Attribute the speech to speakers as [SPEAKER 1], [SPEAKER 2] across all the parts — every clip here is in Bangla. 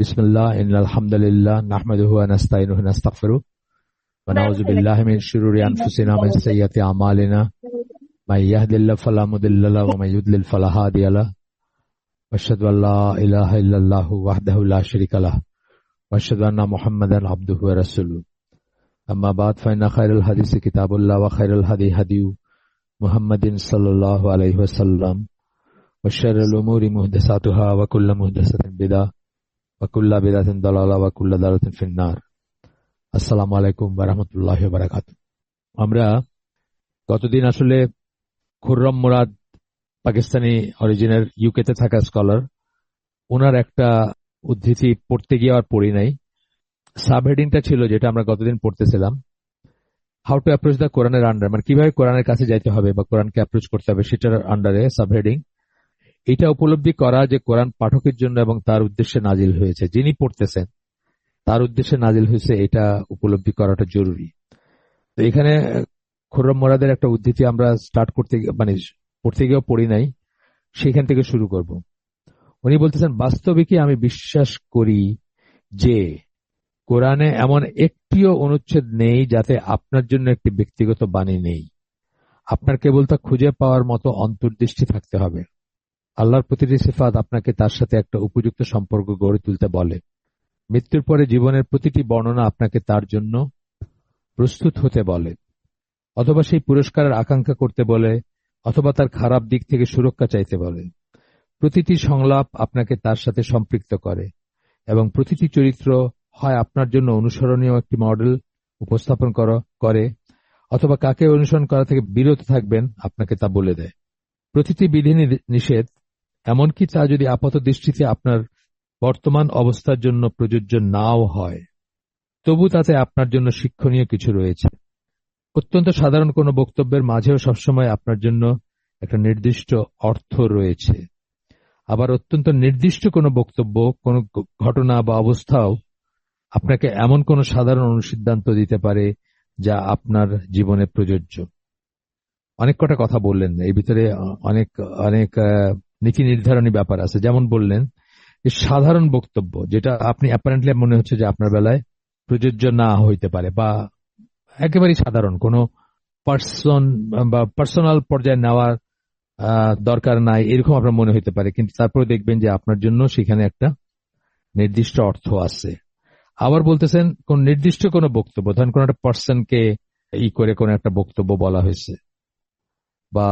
[SPEAKER 1] बिस्मिल्लाह इन्नल हम्दुलिल्लाह नहमदुहु व नस्तईनुहु व नस्तगफिरुह व नऊज़ु बिल्लाहि मिन शुरूरि अनफुसिना व मिन सय्यिआति अमालिना मय यहदिल्लाहु फला मुदिल्ल लहु व मय युद्लिल फला हादिय लहु व अशहदु अल्ला इलाहा इल्लल्लाहु वहदहु ला शरीका लहु व अशहदु अन्ना मुहम्मदन अब्दुहु व रसूलुहु अम्मा बाद फइन्ना खैरल हदीस किताबुल्लाह व खैरल हदी हदी मुहम्मदिन सल्लल्लाहु अलैहि वसल्लम व शर्रुल उमूरि मुहदसातुहा व कुल्लु मुहदसातिन बिदअह वकुल्ला बिदअतिन दलाला वकुल्ला दालालातिन फिन्नार। আসসালামু আলাইকুম ওয়া রাহমাতুল্লাহি ওয়া বারাকাতুহু। আমরা গতদিন আসলে খুররম মুরাদ পাকিস্তানি অরিজিনের ইউকেতে থাকা স্কলার, ওনার একটা উদ্ধৃতি পড়তে গিয়ে আর পড়ি নাই। সাবহেডিংটা ছিল যেটা আমরা গতদিন পড়তেছিলাম, হাউ টু অ্যাপ্রোচ দ্য কোরআনের আন্ডার, মানে কিভাবে কোরআনের কাছে যাইতে হবে বা কোরআনকে অ্যাপ্রোচ করতে হবে, সেটার আন্ডারে সাবহেডিং। এটা উপলব্ধি করা যে কোরআন পাঠকের জন্য এবং তার উদ্দেশ্যে নাজিল হয়েছে, যিনি পড়তেছেন তার উদ্দেশ্যে নাজিল হয়েছে, এটা উপলব্ধি করাটা জরুরি। তো এখানে খুররম মুরাদের একটা উদ্ধৃতি আমরা স্টার্ট করতে মানে পড়তে গিয়েও পড়ি নাই, সেখান থেকে শুরু করব। উনি বলতেছেন, বাস্তবিকই আমি বিশ্বাস করি যে কোরআনে এমন একটিও অনুচ্ছেদ নেই যাতে আপনার জন্য একটি ব্যক্তিগত বাণী নেই। আপনার কেবল তা খুঁজে পাওয়ার মতো অন্তর্দৃষ্টি থাকতে হবে। আল্লাহর প্রতিটি সিফাত আপনাকে তার সাথে একটা উপযুক্ত সম্পর্ক গড়ে তুলতে বলে। মৃত্যুর পরে জীবনের প্রতিটি বর্ণনা আপনাকে তার জন্য প্রস্তুত হতে বলে, অথবা সেই পুরস্কারের আকাঙ্ক্ষা করতে বলে, অথবা তার খারাপ দিক থেকে সুরক্ষা চাইতে বলে। প্রতিটি সংলাপ আপনাকে তার সাথে সম্পৃক্ত করে এবং প্রতিটি চরিত্র হয় আপনার জন্য অনুসরণীয় একটি মডেল উপস্থাপন করে, অথবা কাকে অনুসরণ করা থেকে বিরত থাকবেন আপনাকে তা বলে দেয়। প্রতিটি বিধি নিষেধ, এমনকি তা যদি আপাত দৃষ্টিতে আপনার বর্তমান অবস্থার জন্য প্রযোজ্য নাও হয়, তবু তাতে আপনার জন্য শিক্ষণীয় কিছু রয়েছে। অত্যন্ত সাধারণ কোনো বক্তব্যের মাঝেও সবসময় আপনার জন্য একটা নির্দিষ্ট অর্থ রয়েছে। আবার অত্যন্ত নির্দিষ্ট কোনো বক্তব্য, কোনো ঘটনা বা অবস্থাও আপনাকে এমন কোনো সাধারণ অনুসিদ্ধান্ত দিতে পারে যা আপনার জীবনে প্রযোজ্য। অনেক কটা কথা বললেন, এই ভিতরে অনেক অনেক নীতি নির্ধারণী ব্যাপার আছে। যেমন বললেন যে সাধারণ বক্তব্য, যেটা আপনি অ্যাপারেন্টলি মনে হচ্ছে যে আপনার বেলায় প্রযোজ্য না হইতে পারে, বা একেবারেই সাধারণ কোনো পার্সন বা পার্সোনাল পর্যায়ে নেওয়ার দরকার নাই, এরকম আপনার মনে হইতে পারে, কিন্তু তারপরে দেখবেন যে আপনার জন্য সেখানে একটা নির্দিষ্ট অর্থ আছে। আবার বলতেছেন কোন নির্দিষ্ট কোনো বক্তব্য, ধরেন কোন একটা পার্সনকে করে কোন একটা বক্তব্য বলা হয়েছে, বা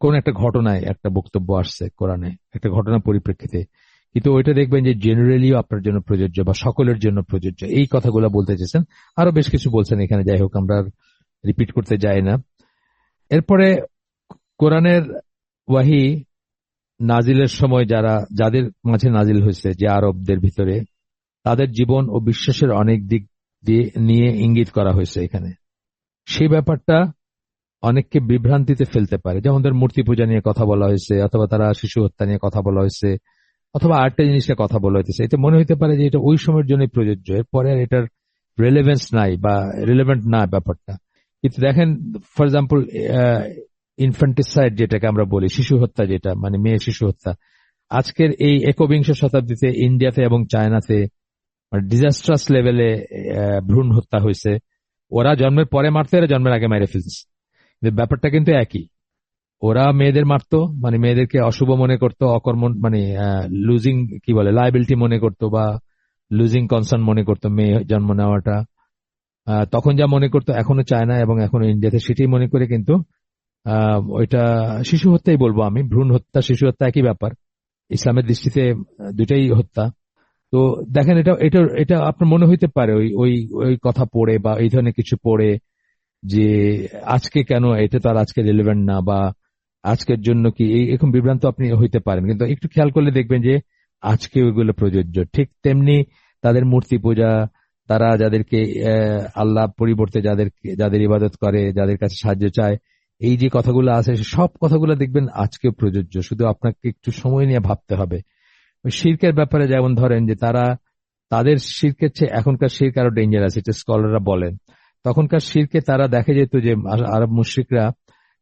[SPEAKER 1] কোন একটা ঘটনায় একটা বক্তব্য আসছে কোরআনে, একটা ঘটনার পরিপ্রেক্ষিতে, কিন্তু ওইটা দেখবেন যে জেনারেলিও আপনার জন্য প্রযোজ্য বা সকলের জন্য প্রযোজ্য। এই কথাগুলো বলতে চেয়েছেন, আরো বেশ কিছু বলছেন এখানে, যাই হোক আমরা রিপিট করতে যাই না। এরপরে কোরআনের ওয়াহি নাজিলের সময় যাদের মাঝে নাজিল হয়েছে, যে আরবদের ভিতরে, তাদের জীবন ও বিশ্বাসের অনেক দিক নিয়ে ইঙ্গিত করা হয়েছে এখানে। সেই ব্যাপারটা অনেককে বিভ্রান্তিতে ফেলতে পারে। যেমন ধর মূর্তি পূজা নিয়ে কথা বলা হয়েছে, অথবা তারা শিশু হত্যা নিয়ে কথা বলা হয়েছে, অথবা আরেকটা জিনিসটা কথা বলা হয়েছে। এতে মনে হতে পারে যে এটা ওই সময়ের জন্যই প্রযোজ্য, এরপরে আর এটার রেলেভেন্স নাই বা রেলেভেন্ট না ব্যাপারটা। কিন্তু দেখেন, ফর এক্সাম্পল ইনফ্যান্টিসাইড যেটাকে আমরা বলি, শিশু হত্যা, যেটা মানে মেয়ে শিশু হত্যা, আজকের এই একবিংশ শতাব্দীতে ইন্ডিয়াতে এবং চায়নাতে ডিজাস্ট্রাস লেভেলে ভ্রূণ হত্যা হয়েছে। ওরা জন্মের পরে মারতো, এরা জন্মের আগে মেরে ফেলছে। ব্যাপারটা কিন্তু একই। ওরা মেয়েদের মারতো, মানে মেয়েদেরকে অশুভ মনে করতো, অকর্ম মানে লুজিং কি বলে লায়াবিলিটি মনে করতো, বা লুজিং কনসার্ন মনে করতো মেয়ে জন্ম নেওয়াটা। তখন যা মনে করতো, এখনো চায়না এবং এখনো ইন্ডিয়াতে সেটাই মনে করে, কিন্তু ওইটা শিশু হত্যাই বলবো আমি। ভ্রূণ হত্যা, শিশু হত্যা একই ব্যাপার, ইসলামের দৃষ্টিতে দুটাই হত্যা। তো দেখেন, এটা এটা এটা আপনার মনে হইতে পারে ওই ওই কথা পড়ে বা এই ধরনের কিছু পড়ে যে আজকে কেন এটা, তো আর আজকে রিলেভেন্ট না, বা আজকের জন্য কি, এরকম বিভ্রান্ত আপনি হইতে পারেন। কিন্তু একটু খেয়াল করলে দেখবেন যে আজকে ওইগুলো প্রযোজ্য। ঠিক তেমনি তাদের মূর্তি পূজা, তারা যাদেরকে আল্লাহ পরিবর্তে যাদের ইবাদত করে, যাদের কাছে সাহায্য চায়, এই যে কথাগুলো আছে, সব কথাগুলো দেখবেন আজকেও প্রযোজ্য। শুধু আপনাকে একটু সময় নিয়ে ভাবতে হবে। শিরকের ব্যাপারে যেমন ধরেন যে তাদের শিরকের চেয়ে এখনকার শিরক আরো ডেঞ্জারাস, এটা স্কলাররা বলেন। তখনকার শিরকে তারা দেখে যেত যে আরব মুশরিকরা,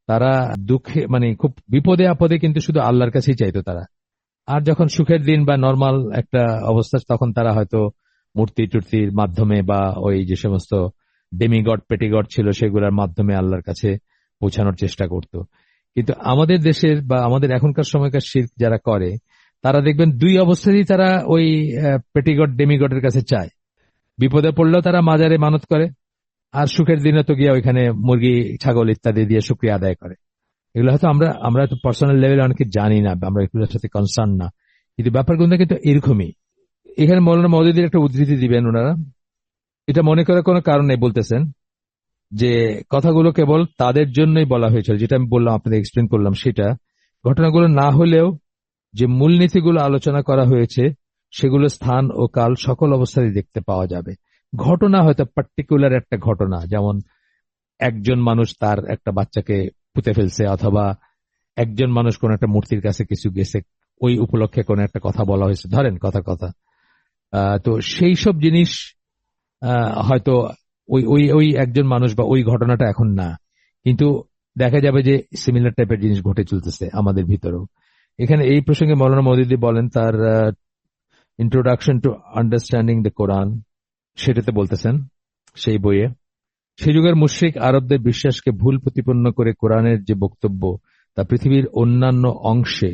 [SPEAKER 1] তারা দুঃখে মানে খুব বিপদে আপদে কিন্তু শুধু আল্লাহর কাছেই চাইতো তারা। আর যখন সুখের দিন বা নর্মাল একটা অবস্থা, তখন তারা হয়তো মূর্তি টুর্তির মাধ্যমে বা ওই যে সমস্ত ডেমিগড পেটিগড ছিল সেগুলোর মাধ্যমে আল্লাহর কাছে পৌঁছানোর চেষ্টা করত। কিন্তু আমাদের দেশের বা আমাদের এখনকার সময়কার শিরক যারা করে, তারা দেখবেন দুই অবস্থাতেই তারা ওই পেটিগড ডেমিগডের কাছে চায়। বিপদে পড়লেও তারা মাজারে মানত করে, আর সুখের দিনে তো গিয়ে ওইখানে মুরগি ছাগল ইত্যাদি দিয়ে শুকরিয়া আদায় করে। এগুলো হয়তো আমরা তো পার্সোনাল লেভেলে অনেকে জানি না, আমরা এগুলোর সাথে কনসার্ন না, কিন্তু ব্যাপারগুলো কিন্তু এরকমই। এখানে মৌলানা মওদুদীর একটা উদ্ধৃতি দিবেন ওনারা, এটা মনে করার কোনো কারণ নেই, বলতেছেন যে কথাগুলো কেবল তাদের জন্যই বলা হয়েছিল, যেটা আমি বললাম আপনাদের এক্সপ্লেন করলাম, সেটা ঘটনাগুলো না হলেও যে মূলনীতিগুলো আলোচনা করা হয়েছে সেগুলো স্থান ও কাল সকল অবস্থায় দেখতে পাওয়া যাবে। ঘটনা হয়তো পার্টিকুলার একটা ঘটনা, যেমন একজন মানুষ তার একটা বাচ্চাকে পুঁতে ফেলছে, অথবা একজন মানুষ কোন একটা মূর্তির কাছে কিছু গেছে, ওই উপলক্ষে কোন একটা কথা বলা হয়েছে, ধরেন কথা তো সেই সব জিনিস হয়তো ওই ওই ওই একজন মানুষ বা ওই ঘটনাটা এখন না, কিন্তু দেখা যাবে যে সিমিলার টাইপের জিনিস ঘটে চলতেছে আমাদের ভিতরেও। এখানে এই প্রসঙ্গে মৌলানা মওদুদী বলেন তার ইন্ট্রোডাকশন টু আন্ডারস্ট্যান্ডিং দ্য কোরআন, সেটাতে বলতেছেন সেই বইয়ে, সে যুগের মুশরিক আরবদের বিশ্বাসকে ভুল প্রতিপন্ন করে কোরআনের যে বক্তব্য তা পৃথিবীর অন্যান্য অংশে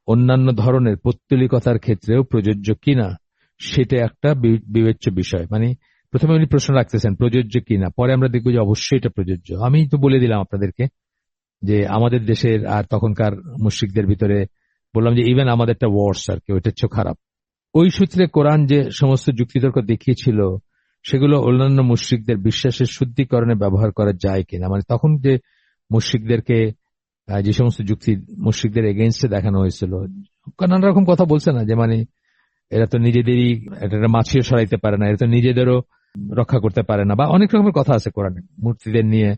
[SPEAKER 1] অন্যান্য ধরনের পৌত্তলিকতার ক্ষেত্রেও প্রযোজ্য কিনা সেটা একটা বিবেচ্য বিষয়। মানে প্রথমে উনি প্রশ্ন রাখতেছেন প্রযোজ্য কিনা, পরে আমরা দেখবো যে অবশ্যই এটা প্রযোজ্য। আমি তো বলে দিলাম আপনাদেরকে যে আমাদের দেশের আর তখনকার মুশরিকদের ভিতরে বললাম যে ইভেন আমাদেরটা ওয়ার্স আর কি, ওইটা হচ্ছে খারাপ। ওই সূত্রে কোরআন যে সমস্ত যুক্তিতর্ক দেখিয়েছিল সেগুলো অন্যান্য মুশরিকদের বিশ্বাসের শুদ্ধিকরণে ব্যবহার করা যায় কিনা, মানে তখন যে মুশরিকদেরকে যে সমস্ত যুক্তি মুশরিকদের এগেইনস্টে দেখানো হয়েছিল, নানা রকম কথা বলছে না, যে মানে এরা তো নিজেদেরই একটা মাছিও সরাইতে পারে না, এরা তো নিজেদেরও রক্ষা করতে পারে না, বা অনেক রকমের কথা আছে কোরআনে মূর্তিদের নিয়ে,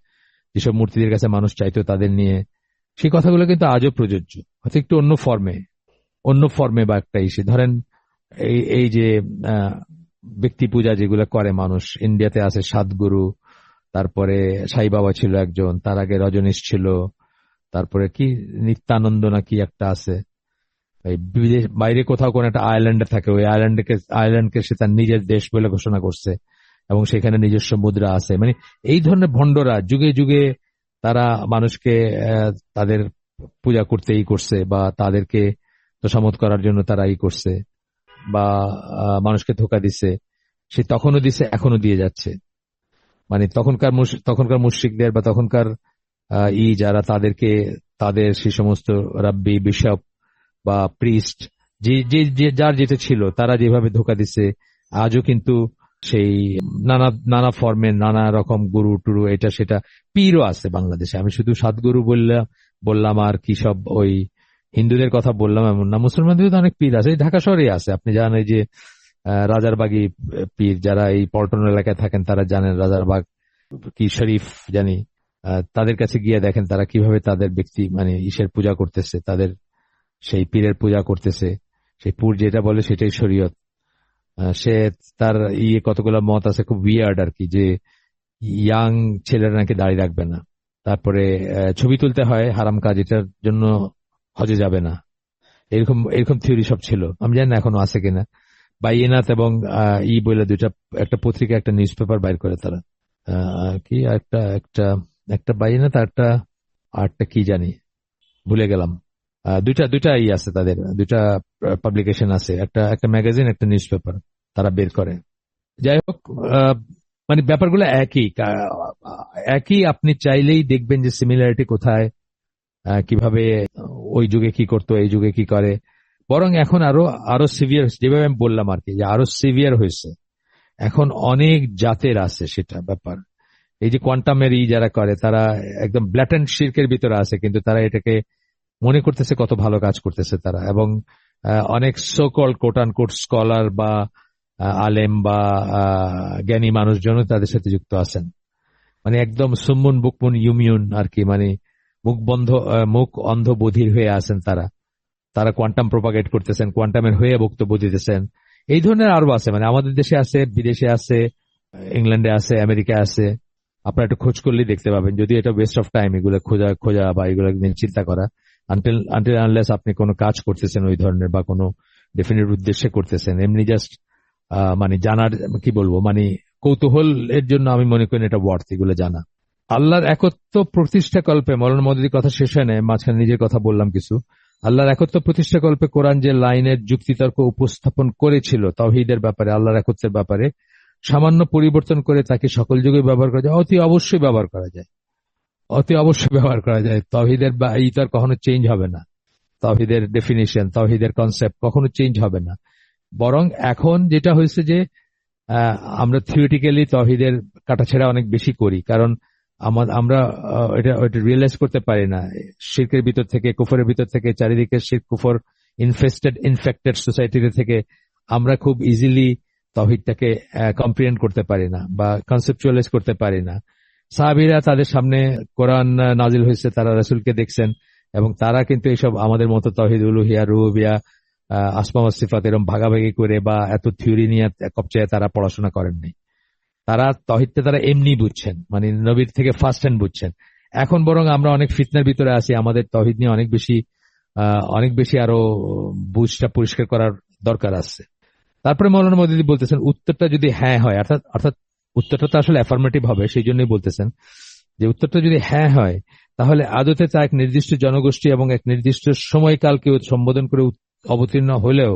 [SPEAKER 1] যেসব মূর্তিদের কাছে মানুষ চাইতো তাদের নিয়ে। সেই কথাগুলো কিন্তু আজও প্রযোজ্য, হয়তো একটু অন্য ফর্মে বা একটা ইস্যু। ধরেন এই যে ব্যক্তি পূজা যেগুলো করে মানুষ, ইন্ডিয়াতে আছে সাতগুরু, তারপরে সাই বাবা ছিল একজন, তার আগে রজনীশ ছিল, তারপরে কি নিত্যানন্দ না কি একটা আছে। এই বাইরে কোথাও কোন একটা আয়ারল্যান্ডে থাকে, ওই আয়ারল্যান্ডকে সে তার নিজের দেশ বলে ঘোষণা করছে এবং সেখানে নিজস্ব মুদ্রা আছে। মানে এই ধরনের ভণ্ডরা যুগে যুগে তারা মানুষকে তাদের পূজা করতেই করছে, বা তাদেরকে তোষামত করার জন্য তারা করছে, বা মানুষকে ধোকা দিছে। সে তখনও দিছে, এখনো দিয়ে যাচ্ছে। মানে তখনকার মুশরিকদের বা তখনকার যারা তাদেরকে তাদের সেই সমস্ত রাব্বি বিশপ বা প্রিস্ট যার যেটা ছিল, তারা যেভাবে ধোকা দিচ্ছে, আজও কিন্তু সেই নানা ফর্মে নানা রকম গুরু টুরু এটা সেটা পীরও আছে বাংলাদেশে। আমি শুধু সাতগুরু বললাম আর কি সব ওই হিন্দুদের কথা বললাম এমন না, মুসলমানদের তো অনেক পীর আছে, ঢাকা শহরে আছে। আপনি জানেন এই যে রাজারবাগী পীর, যারা এই পল্টন এলাকায় থাকেন তারা জানেন রাজারবাগ কি শরীফ জানি, তাদের কাছে গিয়ে দেখেন তারা কিভাবে তাদের ব্যক্তি মানে ঈশের পূজা করতেছে, তাদের সেই পীরের পূজা করতেছে। সেই পুর যেটা বলে সেটাই শরীয়ত। সে তার কতগুলো মত আছে খুব উইয়ার্ড আর কি, যে ইয়াং ছেলেরা নাকি দাঁড়িয়ে রাখবে না, তারপরে ছবি তুলতে হয় হারাম কাজ, এটার জন্য হজে যাবে না, এরকম এরকম থিওরি সব ছিল। আমি জানি না এখনো আছে কিনা। বাইনাত এবং বলে দুইটা, একটা পত্রিকা একটা নিউজ পেপার বাইর করে তারা, কি একটা একটা একটা বাইনাত আরটা কি জানি ভুলে গেলাম। দুইটা দুইটা আছে তাদের, দুইটা পাবলিকেশন আছে, একটা ম্যাগাজিন একটা নিউজ পেপার তারা বের করে। যাই হোক, মানে ব্যাপারগুলো একই আপনি চাইলেই দেখবেন যে সিমিলারিটি কোথায়, কিভাবে ওই যুগে কি করতো এই যুগে কি করে। বরং এখন আরো সিভিয়ার, যেভাবে আমি বললাম আর কি, যে আরো সিভিয়ার হয়েছে। এখন অনেক জাতের আছে সেটা ব্যাপার। এই যে কোয়ান্টামের যারা করে তারা একদম ব্ল্যাটেন্ট শিরকের ভিতরে আছে, কিন্তু তারা এটাকে মনে করতেছে কত ভালো কাজ করতেছে তারা। এবং অনেক সোকল কোট অ্যান্ড কোট স্কলার বা আলেম বা জ্ঞানী মানুষজন তাদের সাথে যুক্ত আছেন। মানে একদম সুম্মুন বুকমুন ইউমিউন আর কি, মানে মুখ অন্ধ বধির হয়ে আছেন তারা কোয়ান্টাম প্রোপাগেট করতেছেন, কোয়ান্টামের হয়ে বক্তব্য দিতেছেন। এই ধরনের আরো আছে, মানে আমাদের দেশে আছে, বিদেশে আছে, ইংল্যান্ডে আছে, আমেরিকায় আছে। আপনারা একটু খোঁজ করলেই দেখতে পাবেন, যদিও এটা ওয়েস্ট অফ টাইম এগুলো খোঁজা বা এগুলো নিয়ে চিন্তা করা। আনটিল আনলেস আপনি কোনো কাজ করতেছেন ওই ধরনের বা কোনো ডেফিনিট উদ্দেশ্যে করতেছেন, এমনি জাস্ট মানে জানার কি বলবো মানে কৌতূহল এর জন্য আমি মনে করি এটা ওয়ার্থ এগুলো জানা। আল্লাহর একত্ব প্রতিষ্ঠা কল্পে, মৌলানা মওদুদীর কথা শেষ হয় না, মাঝখানে নিজের কথা বললাম কিছু। আল্লাহর একত্ব প্রতিষ্ঠা কল্পে কোরআন যে লাইনের যুক্তিতর্ক উপস্থাপন করেছিল তাওহীদের ব্যাপারে, আল্লাহর একত্বের ব্যাপারে, সামান্য পরিবর্তন করে তাকে সকল যুগে ব্যবহার করা যায়, অতি অবশ্যই ব্যবহার করা যায়, অতি অবশ্যই ব্যবহার করা যায়। তাওহীদের বা এই তার কখনো চেঞ্জ হবে না, তাওহীদের ডেফিনিশন, তাওহীদের কনসেপ্ট কখনো চেঞ্জ হবে না। বরং এখন যেটা হয়েছে যে আমরা থিওরিটিক্যালি তাওহীদের কাটাছেড়া অনেক বেশি করি, কারণ আমরা এটা রিয়েলাইজ করতে পারি না। শিরকের ভিতর থেকে, কুফরের ভিতর থেকে, চারিদিকে শিরক কুফর ইনফেক্টেড সোসাইটিতে থেকে আমরা খুব ইজিলি তাওহীদটাকে কম্প্রিহেন্ড করতে পারি না বা কনসেপচুয়ালাইজ করতে পারি না। সাহাবীরা তাদের সামনে কোরআন নাজিল হয়েছে, তারা রাসূলকে দেখছেন এবং তারা কিন্তু এইসব আমাদের মতো তাওহীদ উলুহিয়া, রুবুবিয়া, আসমা ওয়াস সিফাত এরকম ভাগাভাগি করে বা এত থিওরি নিয়ে কপচায় তারা পড়াশোনা করেননি। তারা তাওহীদটা তারা এমনি বুঝছেন, মানে নবীর থেকে ফার্স্ট হ্যান্ড বুঝছেন। এখন বরং আমরা অনেক ফিতনার ভিতরে আছি, আমাদের তাওহীদ নিয়ে অনেক বেশি আরো বুঝটা পরিষ্কার করার দরকার আছে। তারপরে মৌলানা মওদুদী বলতেছেন উত্তরটা যদি হ্যাঁ হয়, অর্থাৎ উত্তরটা তো আসলে অ্যাফার্মেটিভ হবে, সেই জন্যই বলতেছেন যে উত্তরটা যদি হ্যাঁ হয় তাহলে আদতে তা এক নির্দিষ্ট জনগোষ্ঠী এবং এক নির্দিষ্ট সময়কালকে সম্বোধন করে অবতীর্ণ হলেও,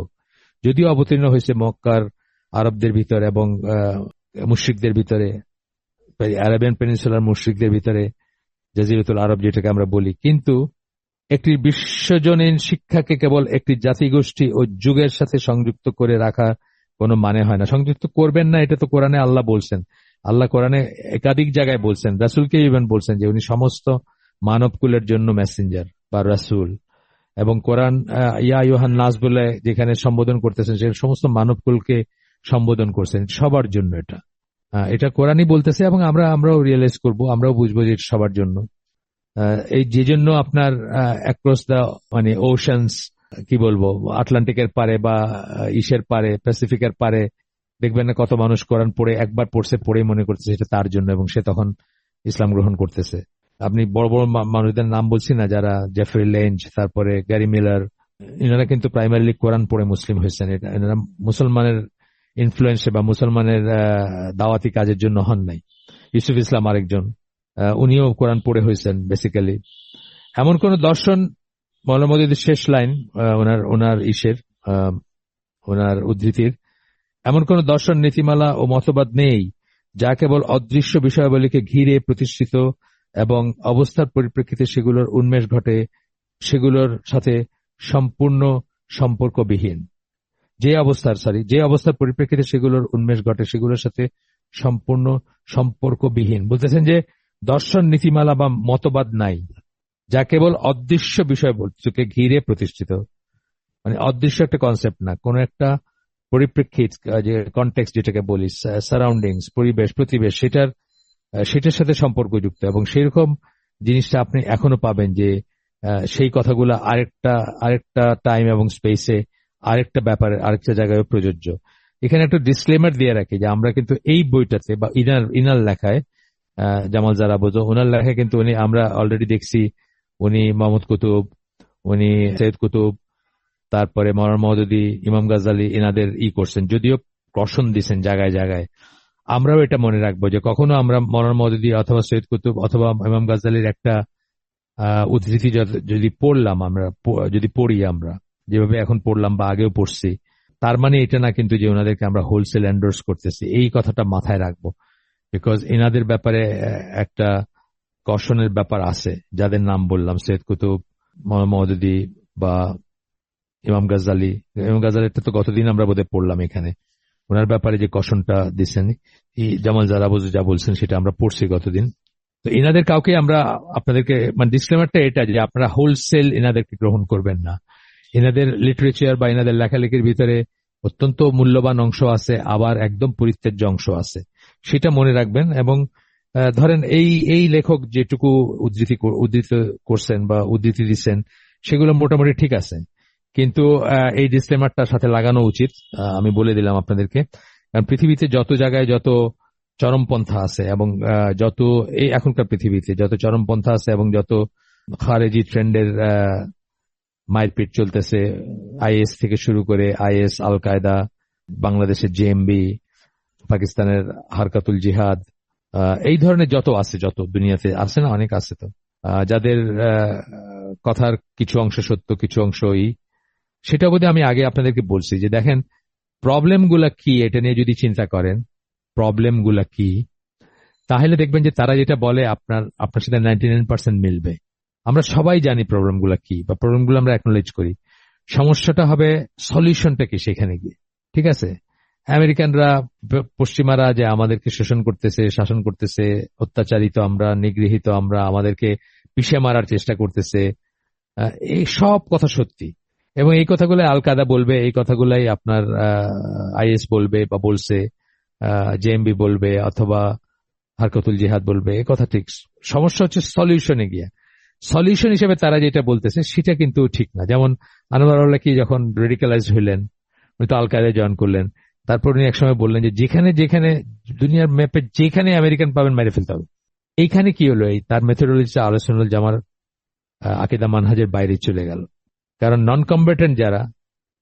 [SPEAKER 1] যদিও অবতীর্ণ হয়েছে মক্কার আরবদের ভিতর এবং মুশরিকদের ভিতরে, আরাবিয়ান পেনিনসুলার মুশরিকদের ভিতরে, জাজিরাতুল আরব যেটাকে আমরা বলি, কিন্তু একটি বিশ্বজনীন শিক্ষাকে কেবল একটি জাতিগোষ্ঠী ও যুগের সাথে সংযুক্ত করে রাখা কোনো মানে হয় না। সংযুক্ত করবেন না, এটা তো কোরআনে আল্লাহ বলছেন। আল্লাহ কোরআনে একাধিক জায়গায় বলছেন, রাসূলকে ইভেন বলছেন যে উনি সমস্ত মানবকুলের জন্য মেসেঞ্জার বা রাসূল। এবং কোরআন ইয়া আইয়ুহান নাস বলে যেখানে সম্বোধন করতেছেন সেখানে সমস্ত মানবকুলকে সম্বোধন করছেন, সবার জন্য। এটা কোরআনই বলতেছে এবং আমরাও রিয়েলাইজ করব, আমরাও বুঝবো যে এটা সবার জন্য। এই যে জন্য আপনার অ্যাক্রস দ্য মানে ওশানস, কি বলবো, আটলান্টিকের পারে বা ইসের পারে, প্যাসিফিকের পারে, দেখবেন না কত মানুষ কোরআন পড়ে একবার পড়েই মনে করতেছে এটা তার জন্য এবং সে তখন ইসলাম গ্রহণ করতেছে। আপনি বড় বড় মানুষদের নাম বলছি না, যারা জেফ্রি লেঞ্জ, তারপরে গ্যারি মিলার, এনারা কিন্তু প্রাইমারিলি কোরআন পড়ে মুসলিম হয়েছেন। এনারা মুসলমানের ইনফ্লুয়েন্সে বা মুসলমানের দাওয়াতি কাজের জন্য হন নাই। ইউসুফ ইসলাম আরেকজন, উনিও কোরআন পড়ে হয়েছেন বেসিক্যালি। এমন কোন দর্শন, মৌলানা মওদুদীর শেষ লাইন ওনার উদ্ধৃতির, এমন কোন দর্শন, নীতিমালা ও মতবাদ নেই যা কেবল অদৃশ্য বিষয়াবলীকে ঘিরে প্রতিষ্ঠিত এবং অবস্থার পরিপ্রেক্ষিতে সেগুলোর উন্মেষ ঘটে, সেগুলোর সাথে সম্পূর্ণ সম্পর্কবিহীন। যে অবস্থার পরিপ্রেক্ষিতে সেগুলোর উন্মেষ ঘটে সেগুলোর সাথে সম্পূর্ণ সম্পর্কবিহীন। বলতেছেন যে দর্শন, নীতিমালা বা মতবাদ নাই যা কেবল অদৃশ্য বিষয়বস্তুকে ঘিরে প্রতিষ্ঠিত। মানে অদৃশ্য একটা কনসেপ্ট না, কোন একটা পরিপ্রেক্ষিত, যে কনটেক্সট যেটাকে বলি, সারাউন্ডিংস, প্রতিবেশ, সেটার সাথে সম্পর্কযুক্ত। এবং সেরকম জিনিসটা আপনি এখনো পাবেন যে সেই কথাগুলো আরেকটা টাইম এবং স্পেসে, আরেকটা ব্যাপারে, আরেকটা জায়গায় প্রযোজ্য। এখানে একটা ডিসক্লেমার দিয়ে রাখি যে আমরা কিন্তু এই বইটাতে বা ইনার লেখায়, জামাল যারা বোঝো ওনার লেখায় কিন্তু আমরা অলরেডি দেখছি উনি মোহাম্মদ কুতুব, উনি সৈয়দ কুতুব, তারপরে মৌলানা মওদুদী, ইমাম গাজ্জালী এনাদের করছেন, যদিও কশন দিচ্ছেন জায়গায় জায়গায়। আমরাও এটা মনে রাখবো যে কখনো আমরা মৌলানা মওদুদী অথবা সৈয়দ কুতুব অথবা ইমাম গাজ্জালীর একটা উদ্ধৃতি যদি পড়ি আমরা যেভাবে এখন পড়লাম বা আগেও পড়ছি, তার মানে এটা না কিন্তু যে ওনাদেরকে আমরা হোলসেল এন্ডোর্স করতেছি। এই কথাটা মাথায় রাখবো, বিকজ এনাদের ব্যাপারে একটা কশনের ব্যাপার আছে। যাদের নাম বললাম, সৈয়দ কুতুব, মৌলানা মওদুদী বা ইমাম গাজ্জালীটা তো গতদিন আমরা বোধহয় পড়লাম এখানে, ওনার ব্যাপারে যে কশনটা দিচ্ছেন, জামাল জারাবুজু যা বলছেন সেটা আমরা পড়ছি গতদিন। তো এনাদের কাউকে আমরা আপনাদেরকে মানে ডিসক্লেমারটা এটা যে আপনারা হোলসেল এনাদেরকে গ্রহণ করবেন না। এনাদের লিটারেচার বা এনাদের লেখালেখির ভিতরে অত্যন্ত মূল্যবান অংশ আছে, আবার একদম পরিত্যাজ্য অংশ আছে, সেটা মনে রাখবেন। এবং ধরেন এই লেখক যেটুকু উদ্ধৃত করছেন বা উদ্ধৃতি দিচ্ছেন সেগুলো মোটামুটি ঠিক আছে, কিন্তু এই ডিসক্লেমারটার সাথে লাগানো উচিত। আমি বলে দিলাম আপনাদেরকে, কারণ পৃথিবীতে যত জায়গায় যত চরমপন্থা আছে এবং এখনকার পৃথিবীতে যত চরমপন্থা আছে এবং যত খারেজি ট্রেন্ডের মারপিট চলতেছে, আইএস থেকে শুরু করে আইএস, আল কায়দা, বাংলাদেশের জেএমবি, পাকিস্তানের হারকাতুল জিহাদ, এই ধরনের যত আছে, যত দুনিয়াতে আছে না, অনেক আছে তো, যাদের কথার কিছু অংশ সত্য, কিছু অংশই, সেটা বোধহয় আমি আগে আপনাদেরকে বলছি যে দেখেন প্রবলেম গুলা কি, এটা নিয়ে যদি চিন্তা করেন প্রবলেম গুলা কি, তাহলে দেখবেন যে তারা যেটা বলে আপনার সাথে 99% মিলবে। আমরা সবাই জানি প্রবলেম গুলা কি, বা প্রবলেম গুলো আমরা অ্যাকনোলেজ করি। সমস্যাটা হবে সলিউশনটা কি সেখানে গিয়ে। ঠিক আছে, আমেরিকানরা, পশ্চিমারা যে আমাদেরকে শোষণ করতেছে, শাসন করতেছে, অত্যাচারিত আমরা, নিগৃহীত আমরা, আমাদেরকে পিষে মারার চেষ্টা করতেছে, এই সব কথা সত্যি। এবং এই কথাগুলো আল কায়দা বলবে, এই কথাগুলাই আপনার আইএস বলবে বা বলছে, জেএমবি বলবে, অথবা হারকাতুল জিহাদ বলবে, এই কথা ঠিক। সমস্যা হচ্ছে সলিউশনে গিয়া। সলিউশন হিসেবে তারা যেটা বলতেছে সেটা কিন্তু ঠিক না। যেমন আনোয়ার আল্লাহ কি যখন রেডিকালাইজড হইলেন, উনি তো আল কায়দায় জয়েন করলেন, তারপর উনি একসময় বললেন যে যেখানে যেখানে দুনিয়ার ম্যাপে যেখানে আমেরিকান পাবেন মেরে ফেলতে হবে। এইখানে কি হলো, এই তার মেথোডোলজিটা আহলে সুন্নাত জামার আকীদা মানহাজের বাইরে চলে গেল। কারণ নন কম্বেটেন্ট যারা,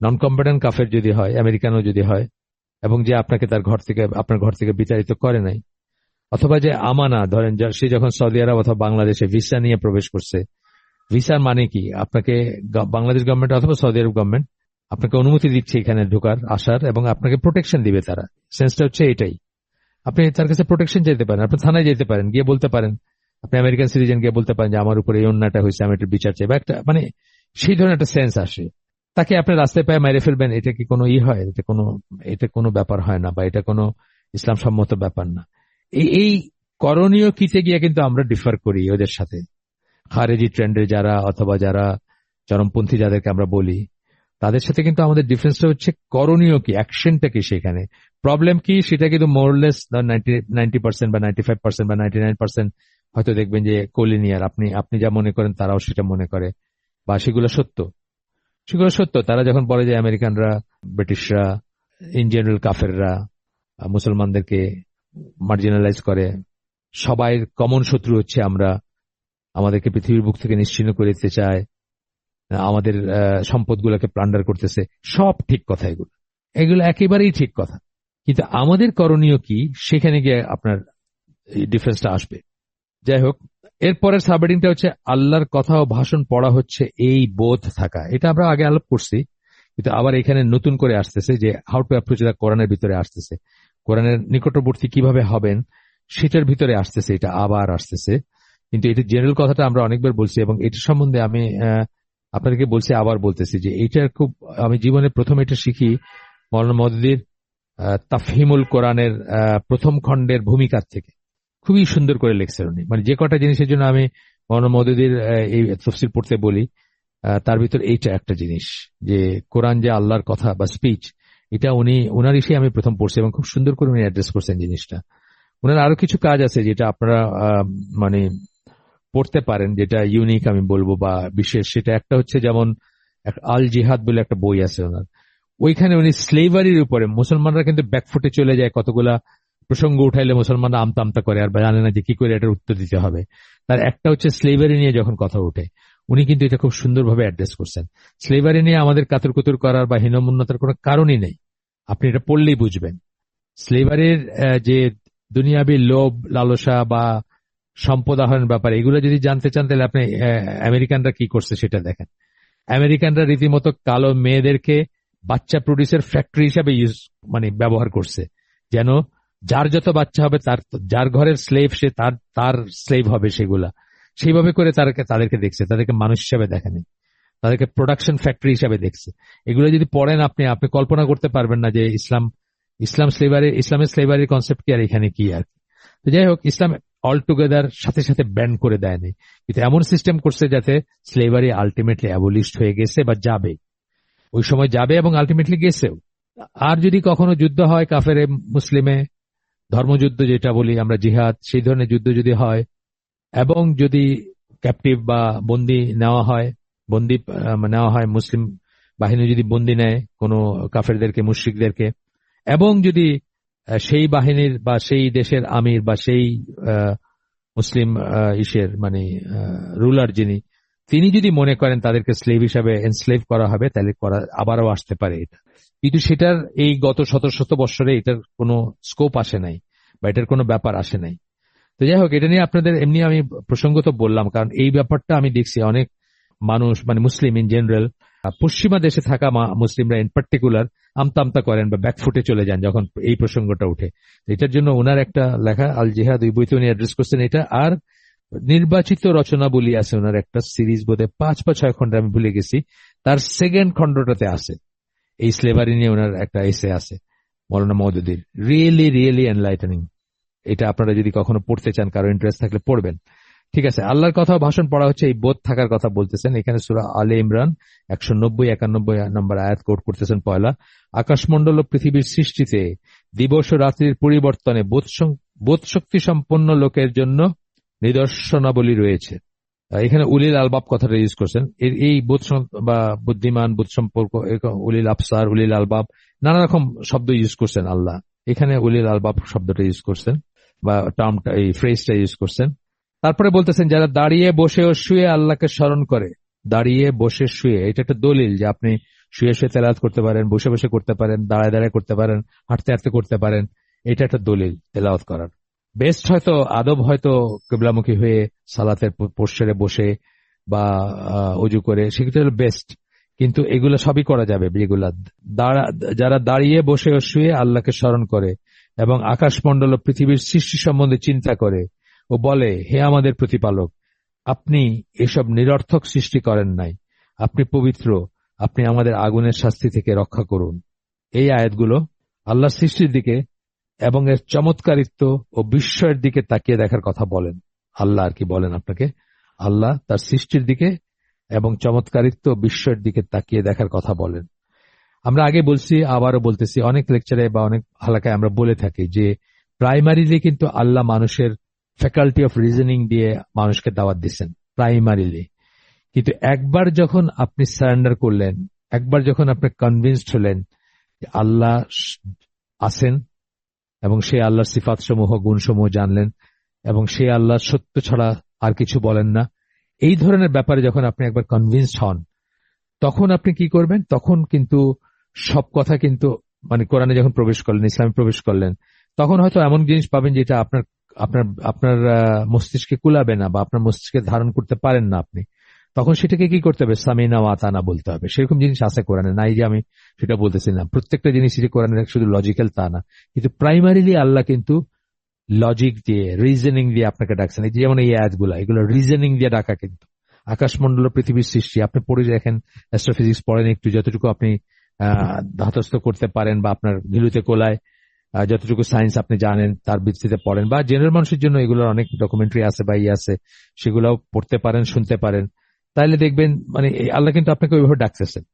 [SPEAKER 1] নন কম্বেটেন্ট কাফের যদি হয়, আমেরিকানও যদি হয়, এবং যে আপনাকে তার ঘর থেকে, আপনার ঘর থেকে বিতাড়িত করে নাই, অথবা যে আমানা ধরেন, সে যখন সৌদি আরব অথবা বাংলাদেশে ভিসা নিয়ে প্রবেশ করছে, ভিসার মানে কি, আপনাকে বাংলাদেশ গভর্নমেন্ট অথবা সৌদি আরব গভর্নমেন্ট আপনাকে অনুমতি দিচ্ছে এখানে ঢোকার, আসার, এবং আপনাকে প্রোটেকশন দিবে। তারা সেন্সটা হচ্ছে এটাই। আপনি তার কাছে প্রোটেকশন যেতে পারেন, আপনি থানায় যেতে পারেন, গিয়ে বলতে পারেন, আপনি আমেরিকান সিটিজেন, গিয়ে বলতে পারেন যে আমার উপরে এই অন্যায়টা হয়েছে, আমি একটা বিচার চাই, বা একটা মানে সেই ধরনের একটা সেন্স আসে। তাকে আপনি রাস্তায় পায়ে মেরে ফেলবেন, এটা কি কোনো হয়? এটা কোনো ব্যাপার হয় না, বা এটা কোনো ইসলাম সম্মত ব্যাপার না। এই করণীয় কিতে গিয়ে কিন্তু আমরা ডিফার করি ওদের সাথে। খারেজি ট্রেন্ডের যারা, অথবা যারা চরমপন্থী যাদেরকে আমরা বলি, তাদের সাথে কিন্তু আমাদের ডিফারেন্সটা হচ্ছে করণীয় কি, অ্যাকশনটা কি, সেখানে প্রবলেম কি, সেটা কিন্তু মোরলেস 90% বা 95% বা 99% হয়তো দেখবেন যে কোলিনিয়ার, আপনি যা মনে করেন তারাও সেটা মনে করে, বা সেগুলো সত্য। তারা যখন বলে যে আমেরিকানরা, ব্রিটিশরা, ইন জেনারেল কাফেররা মুসলমানদেরকে মার্জিনালাইজ করে, সবাই কমন শত্রু হচ্ছে আমরা, আমাদেরকে পৃথিবীর বুক থেকে নিশ্চিহ্ন করে দিতে চায়, আমাদের সম্পদগুলোকে প্লান্ডার করতেছে, সব ঠিক কথা। এগুলো একেবারেই ঠিক কথা। কিন্তু আমাদের করণীয় কি, সেখানে গিয়ে আপনার ডিফারেন্সটা আসবে। যাই হোক, এরপরের সাবহেডিংটা হচ্ছে আল্লাহর কথা ও ভাষণ পড়া হচ্ছে এই বোধ থাকা। এটা আমরা আগে আলাপ করছি, কিন্তু আবার এখানে নতুন করে আসতেছে যে হাউ টু অ্যাপ্রোচ, এটা কোরআনের ভিতরে আসতেছে, কোরআনের নিকটবর্তী কিভাবে হবেন সেটার ভিতরে আসতেছে, এটা আবার আসতেছে। কিন্তু এটা জেনারেল কথাটা আমরা অনেকবার বলছি, এবং এটা সম্বন্ধে আমি আপনাদেরকে বলছি, আবার বলতেছি যে এইটার খুব, আমি জীবনে প্রথম এটা শিখি মওলানা মওদুদীর তাফহিমুল কোরআনের প্রথম খণ্ডের ভূমিকার থেকে। খুবই সুন্দর করে লিখছেন উনি। মানে যে কটা জিনিসের জন্য আমি মওলানা মওদুদীর এই তাফসীর পড়তে বলি, তার ভিতর এইটা একটা জিনিস, যে কোরআন যে আল্লাহর কথা বা স্পিচ, এটা উনার ইসে আমি প্রথম পড়ছি, এবং খুব সুন্দর করে উনি অ্যাড্রেস করছেন জিনিসটা। ওনার আরো কিছু কাজ আছে যেটা আপনারা মানে পড়তে পারেন, যেটা ইউনিক আমি বলবো বা বিশেষ। সেটা একটা হচ্ছে, যেমন আল জিহাদ বলে একটা বই আছে ওনার, ওইখানে উনি স্লেভারির উপরে, মুসলমানরা কিন্তু ব্যাকফুটে চলে যায়, কতগুলা প্রসঙ্গ উঠাইলে মুসলমানরা আমতা আমতা করে আর জানে না যে কি করে এটার উত্তর দিতে হবে। তার একটা হচ্ছে স্লেভারি নিয়ে যখন কথা ওঠে, উনি কিন্তু এটা খুব সুন্দরভাবে অ্যাড্রেস করছেন। স্লেভারি নিয়ে আমাদের কাতরকুতুর করার বা হীনমন্যতার কোনো কারণই নেই, আপনি এটা পড়লেই বুঝবেন। স্লেভারির যে দুনিয়াবি লোভ লালসা বা সম্পদ আহরণের ব্যাপারে, এগুলো যদি জানতে চান তাহলে আপনি আমেরিকানরা কি করছে সেটা দেখেন। আমেরিকানরা রীতিমতো কালো মেয়েদেরকে বাচ্চা প্রডিউসের ফ্যাক্টরি হিসাবে ব্যবহার করছে, যেন যার যত বাচ্চা হবে, যার ঘরের স্লেভ সে তার স্লেভ হবে, সেগুলা সেইভাবে করে তাদেরকে দেখছে, তাদেরকে মানুষ হিসাবে দেখেনি, তাদেরকে প্রোডাকশন ফ্যাক্টরি হিসাবে দেখছে। এগুলো যদি পড়েন আপনি কল্পনা করতে পারবেন না যে ইসলামের স্লেভারির কনসেপ্ট কি আর এখানে কি আর কি। তো যাই হোক, ইসলাম অল টুগেদার সাথে সাথে ব্যান করে দেয়নি, কিন্তু এমন সিস্টেম করছে যাতে স্লেভারি আলটিমেটলি অ্যাবলিশড হয়ে গেছে বা যাবে, ওই সময় যাবে, এবং আলটিমেটলি গেছেও। আর যদি কখনো যুদ্ধ হয় কাফেরে মুসলিমে, ধর্মযুদ্ধ যেটা বলি আমরা, জিহাদ, সেই ধরনের যুদ্ধ যদি হয়, এবং যদি ক্যাপটিভ বা বন্দি নেওয়া হয়, মুসলিম বাহিনী যদি বন্দি নেয় কোনো কাফেরদেরকে, মুশরিকদেরকে, এবং যদি সেই বাহিনীর বা সেই দেশের আমির বা সেই মুসলিম রুলার যিনি, তিনি যদি মনে করেন তাদেরকে স্লেভ হিসাবে এনস্লেভ করা হবে, তাহলে করা আবারও আসতে পারে এটা। কিন্তু সেটার এই গত শত শত বৎসরে এটার কোনো স্কোপ আসে নাই, বা এটার কোনো ব্যাপার আসে নাই। তো যাই হোক, এটা নিয়ে আপনাদের এমনি আমি প্রসঙ্গত বললাম, কারণ এই ব্যাপারটা আমি দেখছি অনেক মানুষ, মানে মুসলিম ইন জেনারেল, পশ্চিমা দেশে থাকা মুসলিমরা ইন পার্টিকুলার আমতা আমতা করেন বা ব্যাকফুটে চলে যান যখন এই প্রসঙ্গটা উঠে। এটার জন্য ওনার একটা লেখা আল জিহাদ, ওই বইতে উনি অ্যাড্রেস করছেন এটা। আর নির্বাচিত রচনাবলী আছে ওনার একটা সিরিজ, বোধহয় 5 বা 6 খন্ডে, আমি ভুলে গেছি, তার সেকেন্ড খন্ডটাতে আছে এই স্লেভারি নিয়ে ওনার একটা এসে আছে মৌলানা মওদুদীর। Really really enlightening. এটা আপনারা যদি কখনো পড়তে চান, কারো ইন্টারেস্ট থাকলে পড়বেন। ঠিক আছে, আল্লাহর কথা ভাষণ পড়া হচ্ছে, এই বোধ থাকার কথা বলতেছেন। এখানে সূরা আলে ইমরান 190-91 নম্বর আয়াত কোট করতেছেন। পয়লা, আকাশমণ্ডল ও পৃথিবীর সৃষ্টিতে দিবস ও রাত্রির পরিবর্তনে বোধ শক্তি সম্পন্ন লোকের জন্য নিদর্শনাবলী রয়েছে। এখানে উলিল আলবাব কথাটা ইউজ করছেন। এই বোধ বা বুদ্ধিমান, বোধ সম্পর্ক, উলিল আফসার, উলিল আলবাব, নানা রকম শব্দ ইউজ করছেন আল্লাহ। এখানে উলিল আলবাব শব্দটা ইউজ করছেন, বা টার্মটা, এই ফ্রেজটা ইউজ করছেন। তারপরে বলতেছেন যারা দাঁড়িয়ে বসে ও শুয়ে আল্লাহকে স্মরণ করে। দাঁড়িয়ে বসে শুয়ে, এটা একটা দলিল যে আপনি শুয়ে শুয়ে তেলাওয়াত করতে পারেন, বসে বসে করতে পারেন, দাঁড়ায় দাঁড়ায় করতে পারেন, হাঁটতে হাঁটতে করতে পারেন। এটা একটা দলিল তেলাওয়াত করার। বেস্ট হয়তো আদব হয়তো কিবলামুখী হয়ে সালাতের পোস্টারে বসে বা অজু করে, সেটা হলো বেস্ট। কিন্তু এগুলো সবই করা যাবে যেগুলা যারা দাঁড়িয়ে বসে ও শুয়ে আল্লাহকে স্মরণ করে এবং আকাশমণ্ডল ও পৃথিবীর সৃষ্টি সম্বন্ধে চিন্তা করে ও বলে, হে আমাদের প্রতিপালক, আপনি এসব নিরর্থক সৃষ্টি করেন নাই, আপনি পবিত্র, আপনি আমাদের আগুনের শাস্তি থেকে রক্ষা করুন। এই আয়াতগুলো আল্লাহর সৃষ্টির দিকে এবং এর চমৎকারিত্ব ও বিস্ময়ের দিকে তাকিয়ে দেখার কথা বলেন। আল্লাহ আর কি বলেন আপনাকে? আল্লাহ তার সৃষ্টির দিকে এবং চমৎকারিত্ব ও বিস্ময়ের দিকে তাকিয়ে দেখার কথা বলেন। আমরা আগে বলছি, আবারও বলতেছি, অনেক লেকচারে বা অনেক হালাকায় আমরা বলে থাকি যে প্রাইমারিলি কিন্তু আল্লাহ মানুষের ফ্যাকাল্টি অফ রিজনিং দিয়ে মানুষকে দাওয়াত দিচ্ছেন, প্রাইমারিলি। কিন্তু একবার যখন আপনি সারেন্ডার করলেন, একবার যখন আপনি কনভিন্সড হলেন যে আল্লাহ আছেন এবং সে আল্লাহর সিফাত সমূহ, গুণসমূহ জানলেন, এবং সে আল্লাহ সত্য ছাড়া আর কিছু বলেন না, এই ধরনের ব্যাপারে যখন আপনি একবার কনভিন্সড হন, তখন আপনি কি করবেন? তখন কিন্তু সব কথা কিন্তু, মানে কোরআনে যখন প্রবেশ করলেন, ইসলামে প্রবেশ করলেন, তখন হয়তো এমন জিনিস পাবেন যেটা আপনার আপনার আপনার মস্তিষ্কে কুলাবে না, বা আপনার মস্তিষ্কে ধারণ করতে পারেন না আপনি। তখন সেটাকে কি করতে হবে? সামিনা ওয়া আতানা বলতে হবে। সেরকম জিনিস আছে কোরআনে, নাই যে আমি সেটা বলতেছি না। প্রত্যেকটা জিনিস যে কোরআনের শুধু লজিক্যাল তা না, কিন্তু প্রাইমারিলি আল্লাহ কিন্তু লজিক দিয়ে, রিজনিং দিয়ে আপনাকে ডাকছেন। এই যেমন এই আয়াতগুলো, এগুলো রিজনিং দিয়ে ডাকা। কিন্তু আকাশমণ্ডল পৃথিবীর সৃষ্টি আপনি পড়ে দেখেন, অ্যাস্ট্রোফিজিক্স পড়েন একটু, যতটুকু আপনি ধাতস্থ করতে পারেন বা আপনার ঘিলুতে কোলায় যতটুকু সায়েন্স আপনি জানেন তার ভিত্তিতে পড়েন, বা জেনারেল মানুষের জন্য এগুলোর অনেক ডকুমেন্টারি আছে বা আছে, সেগুলোও পড়তে পারেন, শুনতে পারেন। তাইলে দেখবেন মানে আল্লাহ কিন্তু আপনাকে ওইভাবে ডাকতেছেন।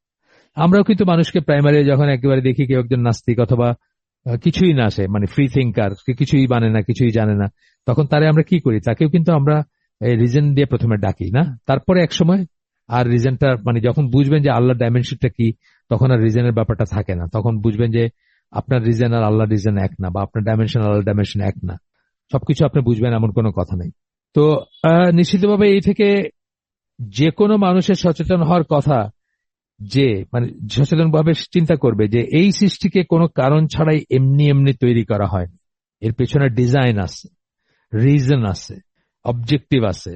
[SPEAKER 1] আমরাও কিন্তু মানুষকে প্রাইমারি যখন একেবারে দেখি কেউ একজন নাস্তিক অথবা কিছুই না আসে, মানে ফ্রি থিঙ্কার, কিছুই মানে না, কিছুই জানে না, তখন তারে আমরা কি করি? তাকেও কিন্তু আমরা রিজন দিয়ে প্রথমে ডাকি না, তারপরে এক সময় আর রিজনটা, মানে যখন বুঝবেন যে আল্লাহর ডাইমেনশনটা কি, তখন আর রিজনের ব্যাপারটা থাকে না। তখন বুঝবেন যে আপনার রিজন আর আল্লাহর রিজন এক না, বা আপনার ডাইমেনশন আল্লাহর ডাইমেনশন এক না। সবকিছু আপনি বুঝবেন, এমন কোনো কথা নেই। তো নিশ্চিতভাবে এই থেকে যে কোনো মানুষের সচেতন হওয়ার কথা, যে মানে সচেতন ভাবে চিন্তা করবে যে এই সৃষ্টিকে কোনো কারণ ছাড়াই এমনি এমনি তৈরি করা হয়। এর পেছনে ডিজাইন আছে, রিজন আছে, অবজেক্টিভ আছে,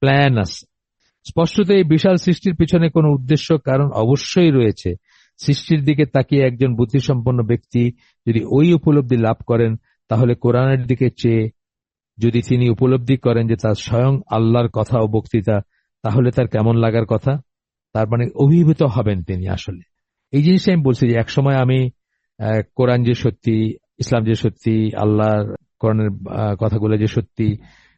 [SPEAKER 1] প্ল্যান আছে। স্পষ্টত এই বিশাল সৃষ্টির পিছনে কোনো উদ্দেশ্য, কারণ অবশ্যই রয়েছে। সৃষ্টির দিকে তাকিয়ে একজন বুদ্ধিসম্পন্ন ব্যক্তি যদি ওই উপলব্ধি লাভ করেন, তাহলে কোরআনের দিকে চেয়ে যদি তিনি উপলব্ধি করেন যে তার স্বয়ং আল্লাহর কথা ও বক্তৃতা, তাহলে তার কেমন লাগার কথা? তার মানে অভিভূত হবেন তিনি আসলে। এই জিনিসটা আমি বলছি যে একসময় আমি কোরআন যে সত্যি, ইসলাম যে সত্যি, আল্লাহর কোরআনের কথাগুলো যে সত্যি,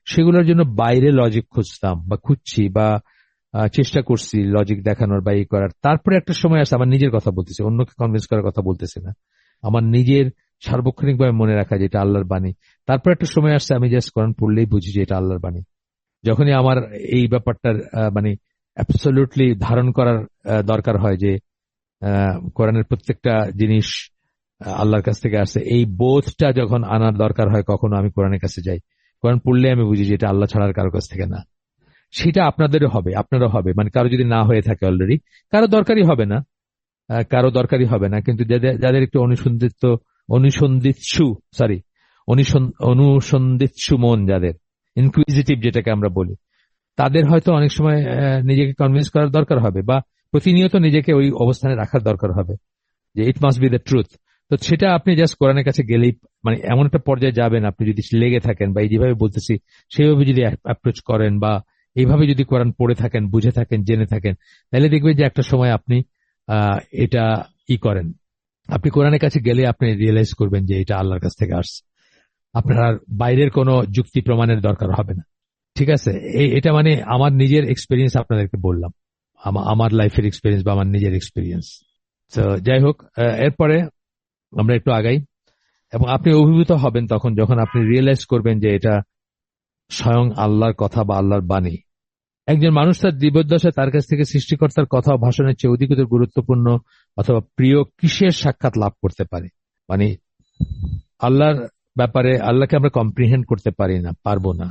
[SPEAKER 1] সেগুলোর জন্য বাইরে লজিক খুঁজতাম বা খুঁজছি, বা চেষ্টা করছি লজিক দেখানোর বা এই করার। তারপরে একটা সময় আসে, আমার নিজের কথা বলতেছি, অন্যকে কনভিন্স করার কথা বলতেছি না, আমার নিজের সার্বক্ষণিকভাবে মনে রাখা যে এটা আল্লাহর বাণী। তারপর একটা সময় আসছে আমি জাস্ট কোরআন পড়লেই বুঝি যে এটা আল্লাহর বাণী। যখনই আমার এই ব্যাপারটার মানে অ্যাবসলিউটলি ধারণ করার দরকার হয় যে কোরআনের প্রত্যেকটা জিনিস আল্লাহর কাছ থেকে আসছে, এই বোধটা যখন আনার দরকার হয়, কখনো আমি কোরআনের কাছে যাই। কোরআন পড়লে আমি বুঝি যে এটা আল্লাহ ছাড়ার কারোর কাছ থেকে না, সেটা আপনাদেরও হবে, আপনারও হবে। মানে কারো যদি না হয়ে থাকে অলরেডি, কারো দরকারই হবে না, কিন্তু যাদের যাদের একটু অনুসন্ধিৎসু সরি অনুসন্ধিৎসু মন, যাদের ইনকুইজিটিভ যেটাকে আমরা বলি, তাদের হয়তো অনেক সময় নিজেকে কনভিন্স করার দরকার হবে, বা প্রতিনিয়ত নিজেকে ওই অবস্থানে রাখার দরকার হবে যে it must be the truth. তো সেটা আপনি জাস্ট কোরআনের কাছে গেলেই, মানে এমন একটা পর্যায়ে যাবেন, আপনি যদি লেগে থাকেন বা এই যেভাবে বলতেছি সেইভাবে যদি অ্যাপ্রোচ করেন, বা এইভাবে যদি কোরআন পড়ে থাকেন, বুঝে থাকেন, জেনে থাকেন, তাহলে দেখবেন যে একটা সময় আপনি এটা করেন। আপনি কোরআনের কাছে গেলে আপনি রিয়েলাইজ করবেন যে এটা আল্লাহর কাছ থেকে আসছে। আপনার আর বাইরের কোনো যুক্তি প্রমাণের দরকার হবে না। ঠিক আছে, এটা মানে আমার নিজের এক্সপিরিয়েন্স আপনাদেরকে বললাম, আমার লাইফের এক্সপিরিয়েন্স বা আমার নিজের এক্সপিরিয়েন্স। তো যাই হোক, এরপরে আমরা একটু আগাই, এবং আপনি অভিভূত হবেন তখন যখন আপনি রিয়েলাইজ করবেন যে এটা স্বয়ং আল্লাহর কথা বা আল্লাহর বাণী। একজন মানুষ তার জীবদ্দশায় তার কাছ থেকে সৃষ্টিকর্তার কথা ও ভাষণের চেয়ে অধিকতর গুরুত্বপূর্ণ অথবা প্রিয় কিসের সাক্ষাৎ লাভ করতে পারে? মানে আল্লাহর ব্যাপারে আল্লাহকে আমরা কম্প্রিহেন্ড করতে পারবো না,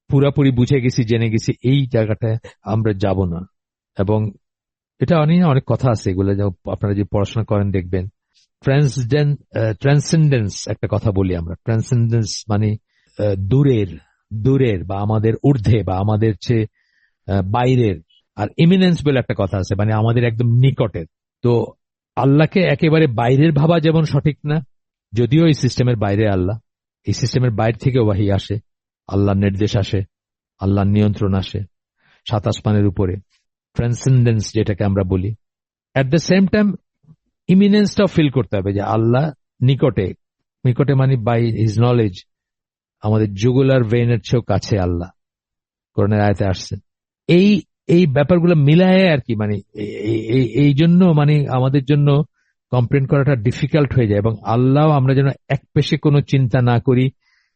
[SPEAKER 1] পুরাপুরি বুঝে গেছি, জেনে গেছি, এই জায়গাটায় আমরা যাব না। এবং এটা অনেক কথা আছে, এগুলো আপনারা যে পড়াশোনা করেন দেখবেন। ট্রান্সেন্ডেন্স একটা কথা বলি আমরা। ট্রান্সেন্ডেন্স মানে দূরের বা আমাদের ঊর্ধ্বে বা আমাদের চেয়ে বাইরের। আর ইমিনেন্স বলে একটা কথা আছে, মানে আমাদের একদম নিকটের। তো আল্লাহকে একেবারে বাইরের ভাবা যেমন সঠিক না, যদিও এই সিস্টেমের বাইরে আল্লাহ, এই সিস্টেমের বাইরে থেকে ওয়াহি আসে, আল্লাহর নির্দেশ আসে, আল্লাহর নিয়ন্ত্রণ আসে 7 আসমানের উপরে, ট্রান্সেন্ডেন্স যেটাকে আমরা বলি। অ্যাট দ্য সেম টাইম ইমিনেন্সটাও ফিল করতে হবে যে আল্লাহ নিকটে মানে বাই হিজ নলেজ আমাদের জুগুলার ভেইনের চেয়েও কাছে আল্লাহ, কোরআনের আয়াতে আসছে। এই এই ব্যাপারগুলো মিলায় আর কি, মানে এই জন্য মানে আমাদের জন্য কম্প্রেন্ড করাটা ডিফিকাল্ট হয়ে যায়। এবং আল্লাহ আমরা যেন এক পেশে কোনো চিন্তা না করি,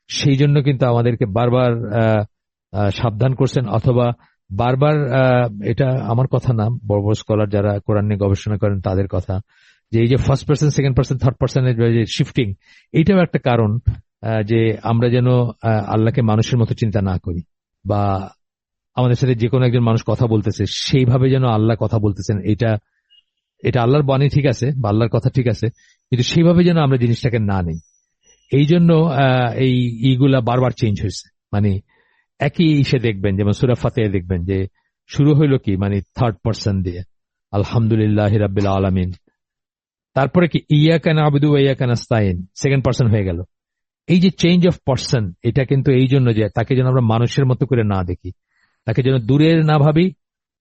[SPEAKER 1] সেই জন্য কিন্তু আমাদেরকে বারবার সাবধান করছেন, অথবা বারবার এটা আমার কথা না, বড় বড় স্কলার যারা কোরআন নিয়ে গবেষণা করেন তাদের কথা, যে এই যে first person, second person, third পার্সনের শিফটিং, এইটাও একটা কারণ যে আমরা যেন আল্লাহকে মানুষের মতো চিন্তা না করি, বা আমাদের সাথে যে কোনো একজন মানুষ কথা বলতেছে সেইভাবে যেন আল্লাহ কথা বলতেছেন, এটা আল্লাহর বাণী ঠিক আছে বা আল্লাহর কথা ঠিক আছে, কিন্তু সেইভাবে যেন আমরা জিনিসটাকে না নেই। এই জন্য এইগুলা বারবার চেঞ্জ হয়েছে। মানে একই ইসে দেখবেন, যেমন সূরা ফাতিহা দেখবেন যে শুরু হইলো কি, মানে থার্ড পার্সন দিয়ে, আলহামদুলিল্লাহি রাব্বিল আলামিন। তারপরে কি ইয়াকা না'বুদু ওয়া ইয়াকা নাস্তাইন, সেকেন্ড পার্সন হয়ে গেল। এই যে চেঞ্জ অফ পার্সন, এটা কিন্তু এই জন্য যে তাকে যেন আমরা মানুষের মতো করে না দেখি, তাকে যেন দূরের না ভাবি,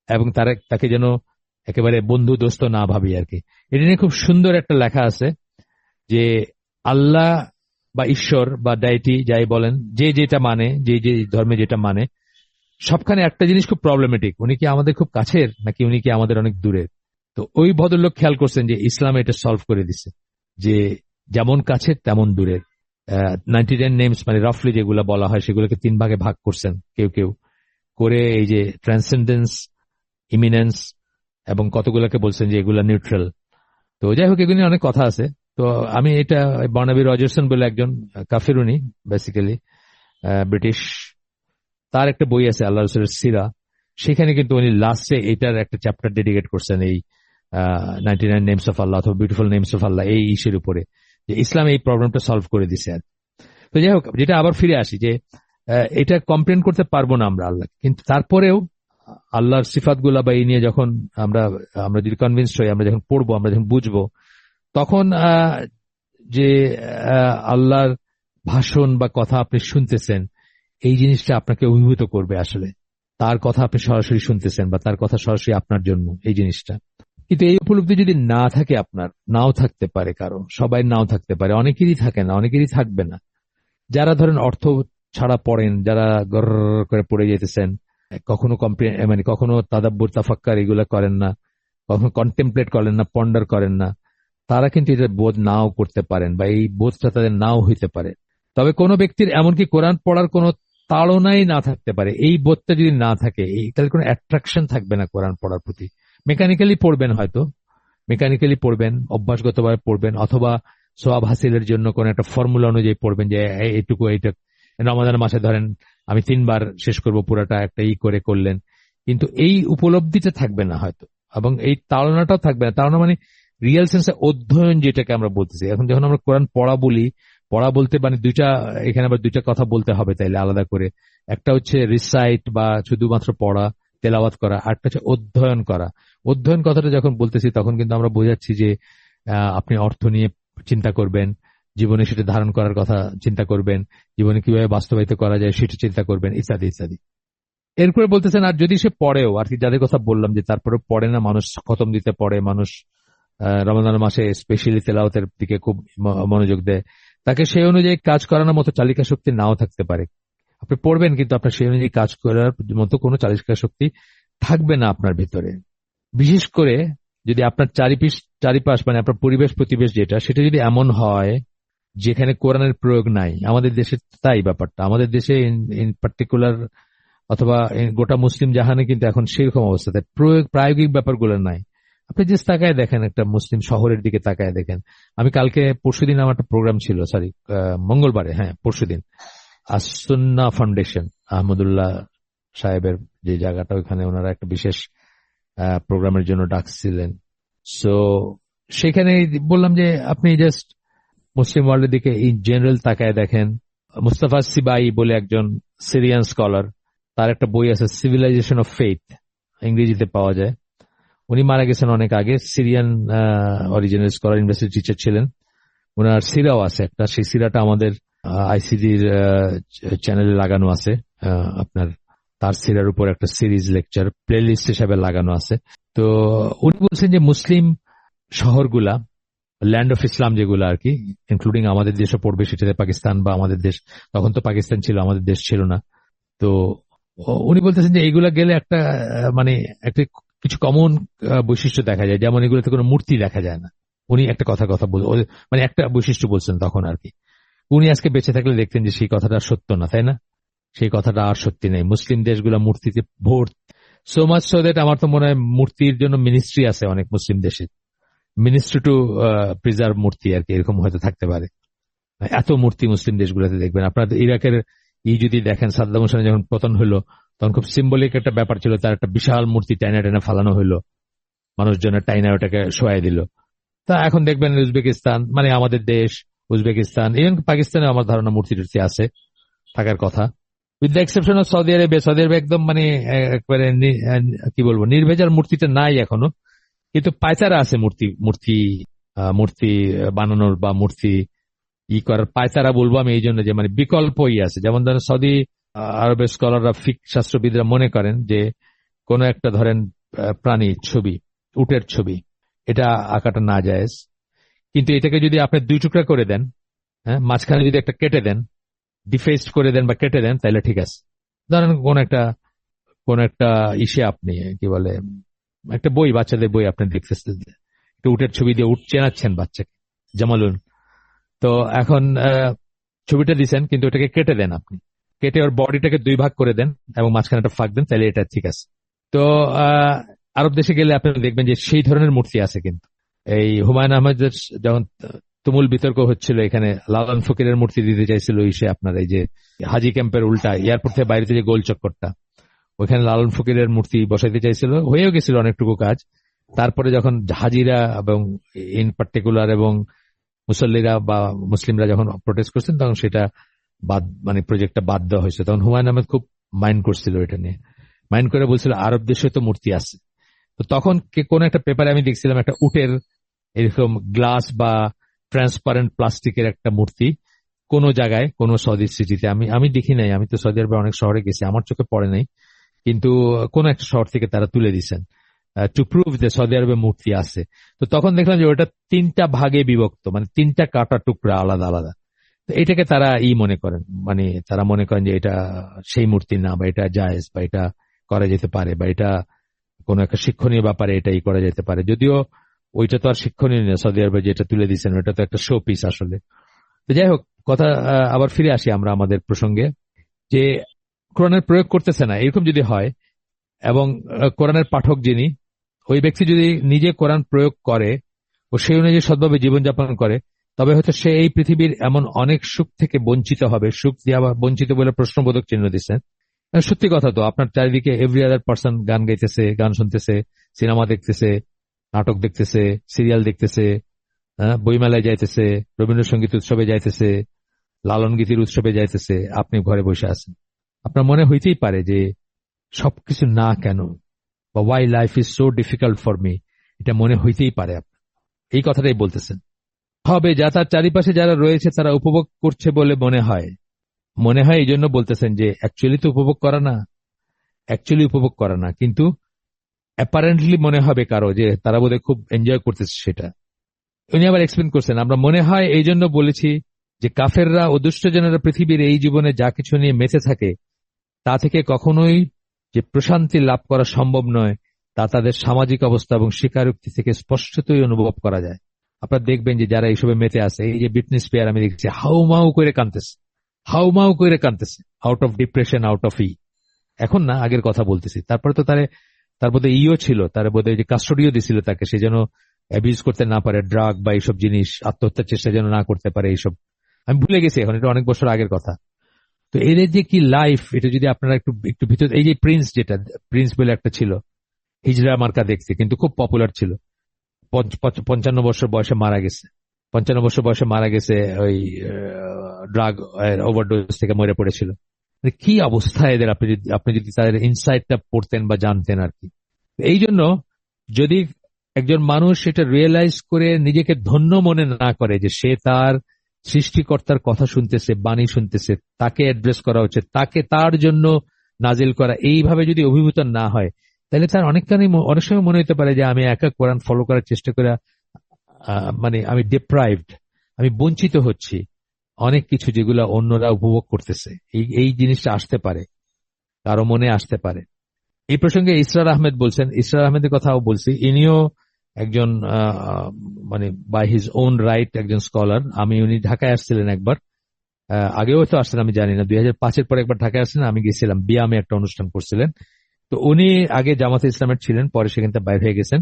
[SPEAKER 1] এবং তাকে যেন একেবারে বন্ধু দোস্ত না ভাবি আর কি। এটা নিয়ে খুব সুন্দর একটা লেখা আছে যে আল্লাহ বা ঈশ্বর বা ডাইটি যাই বলেন, যে যেটা মানে, যে যে ধর্মে যেটা মানে, সবখানে একটা জিনিস খুব প্রবলেমেটিক, উনি কি আমাদের খুব কাছের নাকি উনি কি আমাদের অনেক দূরের। তো ওই ভদ্রলোক খেয়াল করছেন যে ইসলাম এটা সলভ করে দিছে, যে যেমন কাছের তেমন দূরের। 99 নেমস মানে রাফলি যেগুলো বলা হয় সেগুলোকে 3 ভাগে ভাগ করছেন কেউ কেউ করে, এই যে ট্রান্সেন্ডেন্স, ইমিনেন্স, এবং কতগুলোকে বলছেন যে এগুলা নিউট্রাল। তো যাই হোক, এগুলো নিয়ে অনেক কথা আছে। তো আমি এটা বার্নাবি রজারসন বলে একজন কাফির, উনি বেসিক্যালি ব্রিটিশ, তার একটা বই আছে আল্লাহ রাসূলের সিরা, সেখানে কিন্তু উনি লাস্টে এটার একটা চ্যাপ্টার ডেডিকেট করছেন এই 99 নেমস অফ আল্লাহ অথবা বিউটিফুল নেমস অফ আল্লাহ, এই ইস্যুর উপরে, যে ইসলাম এই প্রবলেমটা সলভ করে দিছে আর। তো যাই হোক, যেটা আবার ফিরে আসি যে এটা কমপ্লেন করতে পারবো না আমরা আল্লাহ, কিন্তু তারপরেও আল্লাহর সিফাতগুলা বা এই নিয়ে যখন আমরা যদি কনভিন্সড হই, আমরা যখন পড়বো, আমরা যখন বুঝবো, তখন যে আল্লাহর ভাষণ বা কথা আপনি শুনতেছেন, এই জিনিসটা আপনাকে অভিভূত করবে। আসলে তার কথা আপনি সরাসরি শুনতেছেন বা তার কথা সরাসরি আপনার জন্য, এই জিনিসটা। কিন্তু এই উপলব্ধি যদি না থাকে, আপনার নাও থাকতে পারে, কারো সবাই নাও থাকতে পারে, অনেকেরই থাকে না, অনেকেরই থাকবে না। যারা ধরেন অর্থ ছাড়া পড়েন, যারা গর করে পড়ে যেতেছেন, কখনো মানে কখনো তাদাব্বুর তাফাক্কার এগুলা করেন না, কখনো কন্টেমপ্লেট করেন না, পন্ডার করেন না, তারা কিন্তু এটা বোধ নাও করতে পারেন বা এই বোধটা তাদের নাও হইতে পারে। তবে কোনো ব্যক্তির এমনকি কোরআন পড়ার কোনো তাড়নাই না থাকতে পারে, এই বোধটা যদি না থাকে, তাহলে কোনো অ্যাট্রাকশন থাকবে না কোরআন পড়ার প্রতি। মেকানিক্যালি পড়বেন, হয়তো মেকানিক্যালি পড়বেন, অভ্যাসগতভাবে পড়বেন, অথবা সোয়াব হাসিলের জন্য কোন একটা ফর্মুলা অনুযায়ী পড়বেন যে এইটুকু এইটা রমাদান মাসে ধরেন আমি 3 বার শেষ করব পুরাটা, একটা করে করলেন, কিন্তু এই উপলব্ধিটা থাকবে না হয়তো, এবং এই তাড়নাটাও থাকবে না। তাড়না মানে রিয়েল সেন্সে অধ্যয়ন যেটাকে আমরা বলতেছি। এখন যখন আমরা কোরআন পড়া বলি, পড়া বলতে মানে এখানে আবার দুইটা কথা বলতে হবে তাইলে আলাদা করে। একটা হচ্ছে রিসাইট বা শুধুমাত্র পড়া, তেলাওয়াত করা, আরেকটা হচ্ছে অধ্যয়ন করা। অধ্যয়ন কথাটা যখন বলতেছি তখন কিন্তু আমরা বোঝাচ্ছি যে আপনি অর্থ নিয়ে চিন্তা করবেন, জীবনে সেটা ধারণ করার কথা চিন্তা করবেন, জীবনে কিভাবে বাস্তবায়িত করা যায় সেটা চিন্তা করবেন, ইত্যাদি ইত্যাদি। এরপরে বলতেছেন আর যদি সে পড়েও, আর কি যাদের কথা বললাম যে তারপরে পড়ে না, মানুষ খতম দিতে পড়ে, মানুষ রমজান মাসে স্পেশালি তেলাওয়াতের দিকে খুব মনোযোগ দেয়, তাকে সেই অনুযায়ী কাজ করানোর মতো চালিকা শক্তি নাও থাকতে পারে। আপনি পড়বেন কিন্তু আপনার সেই অনুযায়ী কাজ করার মতো কোনো চালিকা শক্তি থাকবে না আপনার ভিতরে। বিশেষ করে যদি আপনার চারিপাশ মানে আপনার পরিবেশ প্রতিবেশ সেটা যদি এমন হয় যেখানে কোরআনের প্রয়োগ নাই। আমাদের দেশে তাই ব্যাপারটা, আমাদের দেশে ইন পার্টিকুলার অথবা গোটা মুসলিম জাহানে কিন্তু এখন সেরকম অবস্থাতে প্রায়োগিক ব্যাপারগুলো নাই। আপনি যে তাকায় দেখেন, একটা মুসলিম শহরের দিকে তাকায় দেখেন। আমি পরশুদিন আমার একটা প্রোগ্রাম ছিল, মঙ্গলবারে, পরশুদিন, আসুন্না ফাউন্ডেশন আহমদুল্লাহ সাহেবের যে জায়গাটা, ওইখানে ওনারা একটা বিশেষ প্রোগ্রামের জন্য ডাকছিলেন। সো সেখানে বললাম যে আপনি জাস্ট মুসলিম ওয়ার্ল্ডের দিকে ইন জেনারেল তাকায় দেখেন। মুস্তাফা সিবাই বলে একজন সিরিয়ান স্কলার, তার একটা বই আছে সিভিলাইজেশন অফ ফেইথ, ইংরেজিতে পাওয়া যায়। উনি মারা গেছেন অনেক আগে, Syrian original scholar, university teacher ছিলেন। ওনার সিরাও আছে একটা, সেই সিরাটা আমাদের আইসিডির চ্যানেলে লাগানো আছে। আপনার তার সিরার উপর একটা সিরিজ লেকচার প্লেলিস্ট হিসাবে লাগানো আছে। তো উনি বলছেন যে মুসলিম শহরগুলা, ল্যান্ড অফ ইসলাম যেগুলো আর কি, ইনক্লুডিং আমাদের দেশও পড়বে, সেটাতে পাকিস্তান বা আমাদের দেশ, তখন তো পাকিস্তান ছিল, আমাদের দেশ ছিল না। তো উনি বলতেছেন যে এইগুলা গেলে একটা মানে একটা কিছু কমন বৈশিষ্ট্য দেখা যায়, যেমন এগুলোতে কোনো মূর্তি দেখা যায় না। উনি একটা কথা মানে একটা বৈশিষ্ট্য বলছেন তখন আর কি। উনি আজকে বেঁচে থাকলে দেখতেন যে সেই কথাটা সত্য না, তাই না? সেই কথাটা আর সত্যি নেই। মুসলিম দেশগুলো মূর্তিতে ভর্তি, সো মাচ সো দ্যাট আমার তো মনে হয় মূর্তির জন্য মিনিস্ট্রি আছে অনেক মুসলিম দেশে, মিনিস্ট্রি টু প্রিজার্ভ মূর্তি আর কি, এরকম হয়তো থাকতে পারে। এত মূর্তি মুসলিম দেশগুলোতে দেখবেন। আপনার ইরাকের যদি দেখেন, সাদ্দাম হোসেনের যখন পতন হলো তখন খুব সিম্বলিক একটা ব্যাপার ছিল, তার একটা বিশাল মূর্তি টাইনা টাইনা ফালানো হলো, মানুষজনের টাইনা ওটাকে শোয়াই দিল। তা এখন দেখবেন উজবেকিস্তান, মানে আমাদের দেশ, উজবেকিস্তান, ইভেন পাকিস্তানে আমার ধারণা মূর্তি টুর্তি আছে, থাকার কথা, with the exception of Saudi আরবে। সৌদি আরবে একদম মানে একবারে কি বলবো, নির্ভেজাল মূর্তিটা নাই এখনো, কিন্তু পায়চারা আছে মূর্তি বানানোর বা মূর্তি করার পায়চারা বলবো আমি এই জন্য যে মানে বিকল্পই আছে। যেমন ধরেন সৌদি আরবের স্কলাররা, ফিক শাস্ত্রবিদরা মনে করেন যে কোন একটা ধরেন প্রাণীর ছবি, উটের ছবি, এটা আঁকাটা না জায়েজ, কিন্তু এটাকে যদি আপনি 2 টুকরা করে দেন, মাঝখানে যদি একটা কেটে দেন, ডিফেস্ট করে দেন বা কেটে দেন, তাহলে ঠিক আছে। ধরেন কোন একটা আপনি কি বলে, একটা বই, বাচ্চাদের বই আপনি দেখতেছেন, একটা উটের ছবি দিয়ে উট চেনাচ্ছেন বাচ্চাকে, জামালুন। তো এখন ছবিটা দিচ্ছেন, কিন্তু ওটাকে কেটে দেন, আপনি কেটে ওর বডিটাকে 2 ভাগ করে দেন এবং মাঝখানে একটা ফাঁক দেন, তাহলে এটা ঠিক আছে। তো আরব দেশে গেলে আপনি দেখবেন যে সেই ধরনের মূর্তি আছে। কিন্তু এই হুমায়ুন আহমেদের যখন তুমুল বিতর্ক হচ্ছিল, এখানে লালন ফকিরের মূর্তি দিতে চাইছিল আপনার এই যে হাজি ক্যাম্পের উল্টা এয়ারপোর্ট থেকে বাইরে যে গোল চক্করটা, ওইখানে লালন ফকিরের মূর্তি বসাইতে চাইছিল, হয়েও গেছিল অনেকটুকু কাজ। তারপরে যখন হাজিরা এবং ইন পার্টিকুলার এবং মুসল্লিরা বা মুসলিমরা যখন প্রোটেস্ট করছেন, তখন সেটা মানে প্রজেক্টটা বাদ দেওয়া হয়েছে। তখন হুমায়ুন আহমেদ খুব মাইন্ড করছিল এটা নিয়ে, মাইন্ড করে বলছিল আরব দেশে তো মূর্তি আছে। তো তখন কোন একটা পেপারে আমি দেখছিলাম একটা উটের এরকম গ্লাস বা ট্রান্সপারেন্ট প্লাস্টিকের একটা মূর্তি কোন জায়গায়, কোন সৌদি সিটিতে, আমি দেখি নাই, আমি তো সৌদি আরবে অনেক শহরে গেছি, আমার চোখে পড়ে নাই, কিন্তু কোন একটা শহর থেকে তারা তুলে দিচ্ছেন টু প্রুভ যে সৌদি আরবে মূর্তি আছে। তো তখন দেখলাম যে ওটা 3টা ভাগে বিভক্ত, মানে 3টা কাটা টুকরা আলাদা আলাদা। তো এটাকে তারা মনে করেন, মানে তারা মনে করেন যে এটা সেই মূর্তি না, বা এটা জায়েজ, বা এটা করা যেতে পারে, বা এটা কোন একটা শিক্ষণীয় ব্যাপারে এটাই করা যেতে পারে। যদিও ওইটা তো আর শিক্ষণীয় নয়, সৌদি আরবে যেটা তুলে দিচ্ছেন ওটা তো একটা শো পিস আসলে। তো যাই হোক, কথা আবার ফিরে আসি আমরা আমাদের প্রসঙ্গে, যে কোরআনের প্রয়োগ করতেছে না এরকম যদি হয়, এবং কোরআনের পাঠক যিনি, ওই ব্যক্তি যদি নিজে কোরআন প্রয়োগ করে ও সেই অনুযায়ী সৎভাবে জীবনযাপন করে, তবে হয়তো সে এই পৃথিবীর এমন অনেক সুখ থেকে বঞ্চিত হবে। সুখ দিয়ে আবার বঞ্চিত বলে প্রশ্নবোধক চিহ্ন দিচ্ছেন। সত্যি কথা তো, আপনার চারিদিকে এভরি আদার পার্সন গান গাইতেছে, গান শুনতেছে, সিনেমা দেখতেছে, নাটক দেখতেছে, সিরিয়াল দেখতেছে, বইমেলায় যাইতেছে, রবীন্দ্রসঙ্গীত উৎসবে যাইতেছে, লালন গীতির উৎসবে যাইতেছে, আপনি ঘরে বসে আছেন। আপনার মনে হইতেই পারে যে সবকিছু না কেন, বা why life is so difficult for me, এটা মনে হইতেই পারে। এই কথাটাই বলতেছেন। হবে যা তার চারিপাশে যারা রয়েছে তারা উপভোগ করছে বলে মনে হয় এই জন্য বলতেছেন যে অ্যাকচুয়ালি তো উপভোগ করা না, অ্যাকচুয়ালি উপভোগ করা না, কিন্তু অ্যাপারেন্টলি মনে হবে কারো যে তারা বোধহয় খুব এনজয় করতেছে সেটা। উনি আবার এক্সপ্লেন করছেন, আমরা মনে হয় এই জন্য বলেছি যে কাফেররা ও দুষ্টজনেরা পৃথিবীর এই জীবনে যা কিছু নিয়ে মেতে থাকে তা থেকে কখনোই যে প্রশান্তি লাভ করা সম্ভব নয়, তা তাদের সামাজিক অবস্থা এবং স্বীকারোক্তি থেকে স্পষ্টতই অনুভব করা যায়। আপনারা দেখবেন যে যারা এইসবে মেতে আছে, এই যে ব্রিটনি স্পিয়ার আমি দেখছি হাউমাউ করে কাঁদতেছে, হাউমাউ করে কাঁদতেছে, out of depression, out of এখন না, আগের কথা বলতেছি। তারপরে তো তার বোধহয় ছিল, তার বোধহয় যে কাস্টোডিও দিছিল তাকে, সে যেন অ্যাবিউজ করতে না পারে, ড্রাগ বা এইসব জিনিস, আত্মহত্যার চেষ্টা যেন না করতে পারে, এইসব আমি ভুলে গেছি এখন, এটা অনেক বছর আগের কথা। তো এদের যে কি লাইফ, এটা যদি আপনারা একটু একটু ভিতর, এই যে প্রিন্স বলে একটা ছিল, হিজরা মার্কা দেখতে, কিন্তু খুব পপুলার ছিল, 55 বছর বয়সে মারা গেছে, 55 বছর বয়সে মারা গেছে, ওই ড্রাগ ওভারডোজ থেকে মরে পড়েছিল। কি অবস্থা এদের, আপনি যদি তাদের ইনসাইটটা পড়তেন বা জানতেন আর কি। এই জন্য যদি একজন মানুষ এটা রিয়েলাইজ করে নিজেকে ধন্য মনে না করে যে সে তার সৃষ্টিকর্তার কথা শুনতেছে, বাণী শুনতেছে, তাকে অ্যাড্রেস করা হচ্ছে, তাকে তার জন্য নাজিল করা, এইভাবে যদি অভিভূত না হয়, তাহলে তার অনেক সময় মনে হতে পারে যে আমি একা কোরআন ফলো করার চেষ্টা করে মানে আমি ডিপ্রাইভড, আমি বঞ্চিত হচ্ছি অনেক কিছু যেগুলো অন্যরা উপভোগ করতেছে। এই জিনিসটা আসতে পারে, কারো মনে আসতে পারে। এই প্রসঙ্গে ইসরার আহমেদ বলছেন, ইসরার আহমেদের কথাও বলছি, ইনিও একজন মানে বাই হিজ ওন রাইট একজন স্কলার। উনি ঢাকায় আসছিলেন একবার, আগেও তো আসছেন আমি জানি না, 2005-এর পর একবার ঢাকায় আসছেন, আমি গেছিলাম, বিয়ামে একটা অনুষ্ঠান করছিলেন। তো উনি আগে জামাতে ইসলামের ছিলেন, পরে সেখান থেকে বাইরে হয়ে গেছেন।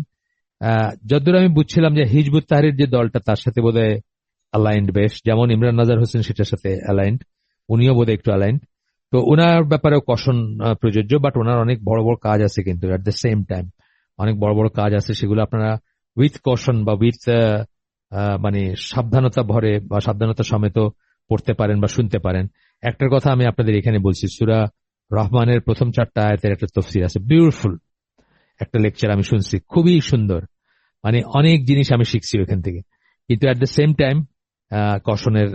[SPEAKER 1] যতদূর আমি বুঝছিলাম যে হিজবুত তাহরির যে দলটা তার সাথে বোধহয় অ্যালাইন্ড বেশ, যেমন ইমরান নাজার হোসেন সেটার সাথে অ্যালাইন্ড, উনিও বোধহয় একটু অ্যালাইন্ড। তো ওনার ব্যাপারেও কশন প্রযোজ্য, বাট ওনার অনেক বড় বড় কাজ আছে, কিন্তু অ্যাট দ্য সেম টাইম অনেক বড় বড় কাজ আছে, সেগুলো আপনারা উইথ কশন বা উইথ মানে সাবধানতা ভরে বা সাবধানতা সমেত পড়তে পারেন বা শুনতে পারেন। একটার কথা আমি আপনাদের এখানে বলছি, সূরা রহমানের প্রথম 4টা আয়াতের একটা তফসির আছে, বিউটিফুল একটা লেকচার আমি শুনছি, খুবই সুন্দর, মানে অনেক জিনিস আমি শিখছি ওখান থেকে। কিন্তু অ্যাট দ্য সেম টাইম কশনের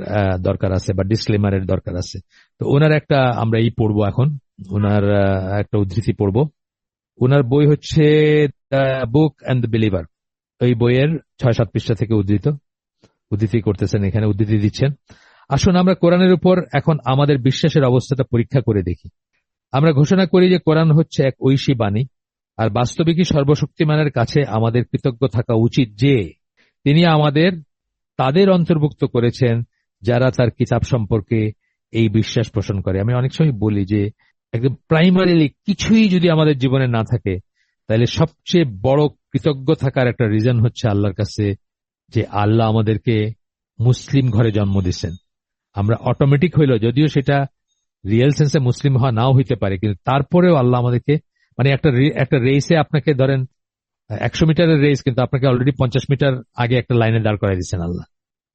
[SPEAKER 1] দরকার আছে বা ডিসক্লেমারের দরকার আছে। তো ওনার একটা আমরা পড়বো এখন, ওনার একটা উদ্ধৃতি পড়বো। ওনার বই হচ্ছে the book and the believer, ওই বইয়ের 6-7 পৃষ্ঠা থেকে উদ্ধৃতি করতেছেন, এখানে উদ্ধৃতি দিচ্ছেন। আসুন আমরা কোরআনের উপর এখন আমাদের বিশ্বাসের অবস্থাটা পরীক্ষা করে দেখি। আমরা ঘোষণা করি যে কোরআন হচ্ছে এক ঐশী বাণী, আর বাস্তবিকই সর্বশক্তিমানের কাছে আমাদের কৃতজ্ঞ থাকা উচিত যে তিনি আমাদের তাদের অন্তর্ভুক্ত করেছেন যারা তার কিতাব সম্পর্কে এই বিশ্বাস পোষণ করে। আমি অনেক সময় বলি যে একদম প্রাইমারিলি কিছুই যদি আমাদের জীবনে না থাকে, তাহলে সবচেয়ে বড় কৃতজ্ঞ থাকার একটা রিজন হচ্ছে আল্লাহর কাছে যে আল্লাহ আমাদেরকে মুসলিম ঘরে জন্ম দিয়েছেন। আমরা অটোমেটিক হইল, যদিও সেটা রিয়েল সেন্সে মুসলিম হওয়া নাও হইতে পারে, কিন্তু তারপরেও আল্লাহ আমাদেরকে, মানে একটা রেসে আপনাকে ধরেন 100 মিটারের রেস, কিন্তু আপনাকে অলরেডি 50 মিটার আগে একটা লাইনে দাঁড় করাই দিচ্ছেন আল্লাহ,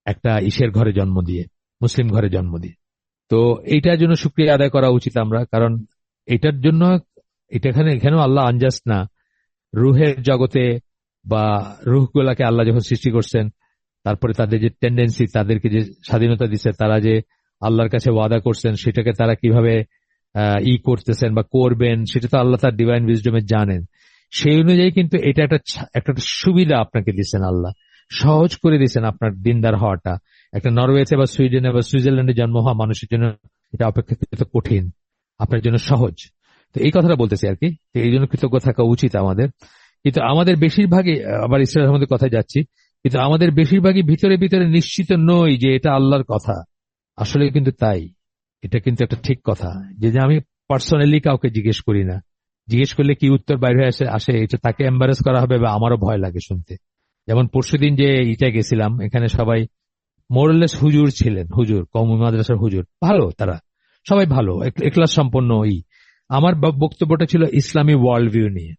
[SPEAKER 1] একটা ইসের ঘরে জন্ম দিয়ে, মুসলিম ঘরে জন্ম দিয়ে। তো এইটার জন্য শুকরিয়া আদায় করা উচিত আমরা, কারণ এটার জন্য এখানেও আল্লাহ আনজাস্ট না, রুহের জগতে বা রুহগুলাকে আল্লাহ যখন সৃষ্টি করছেন, তারপরে তাদের যে টেন্ডেন্সি, তাদেরকে যে স্বাধীনতা দিচ্ছে, তারা যে আল্লাহর কাছে ওয়াদা করছেন, সেটাকে তারা কিভাবে করতেছেন বা করবেন, সেটা তো আল্লাহ তার ডিভাইন উইজডমে জানেন। সেই অনুযায়ী কিন্তু এটা একটা সুবিধা আপনাকে দিচ্ছেন আল্লাহ, সহজ করে দিচ্ছেন আপনার দিনদার হওয়াটা। একটা নরওয়েতে বা সুইডেনে বা সুইজারল্যান্ডে জন্ম হওয়া মানুষের জন্য এটা অপেক্ষাকৃত কঠিন, আপনার জন্য সহজ। তো এই কথাটা বলতেছি আর কি, এই জন্য কৃতজ্ঞ থাকা উচিত আমাদের। কিন্তু আমাদের বেশিরভাগই, আবার ইসরায়েল আহমদের কথায় যাচ্ছি, কিন্তু আমাদের বেশিরভাগই ভিতরে ভিতরে নিশ্চিত নই যে এটা আল্লাহর কথা। আসলে কিন্তু তাই, এটা কিন্তু একটা ঠিক কথা যে আমি পার্সোনালি কাউকে জিজ্ঞেস করি না, জিজ্ঞেস করলে কি উত্তর বাইরে আসে এটা তাকে এম্বারেস করা হবে বা আমারও ভয় লাগে শুনতে। যেমন পরশুদিন যে গেছিলাম, এখানে সবাই মোরলেস হুজুর ছিলেন, হুজুর, কওমি মাদ্রাসার হুজুর, ভালো তারা, সবাই ভালো, এখলাস সম্পন্ন। আমার বক্তব্যটা ছিল ইসলামী ওয়ার্ল্ড ভিউ নিয়ে।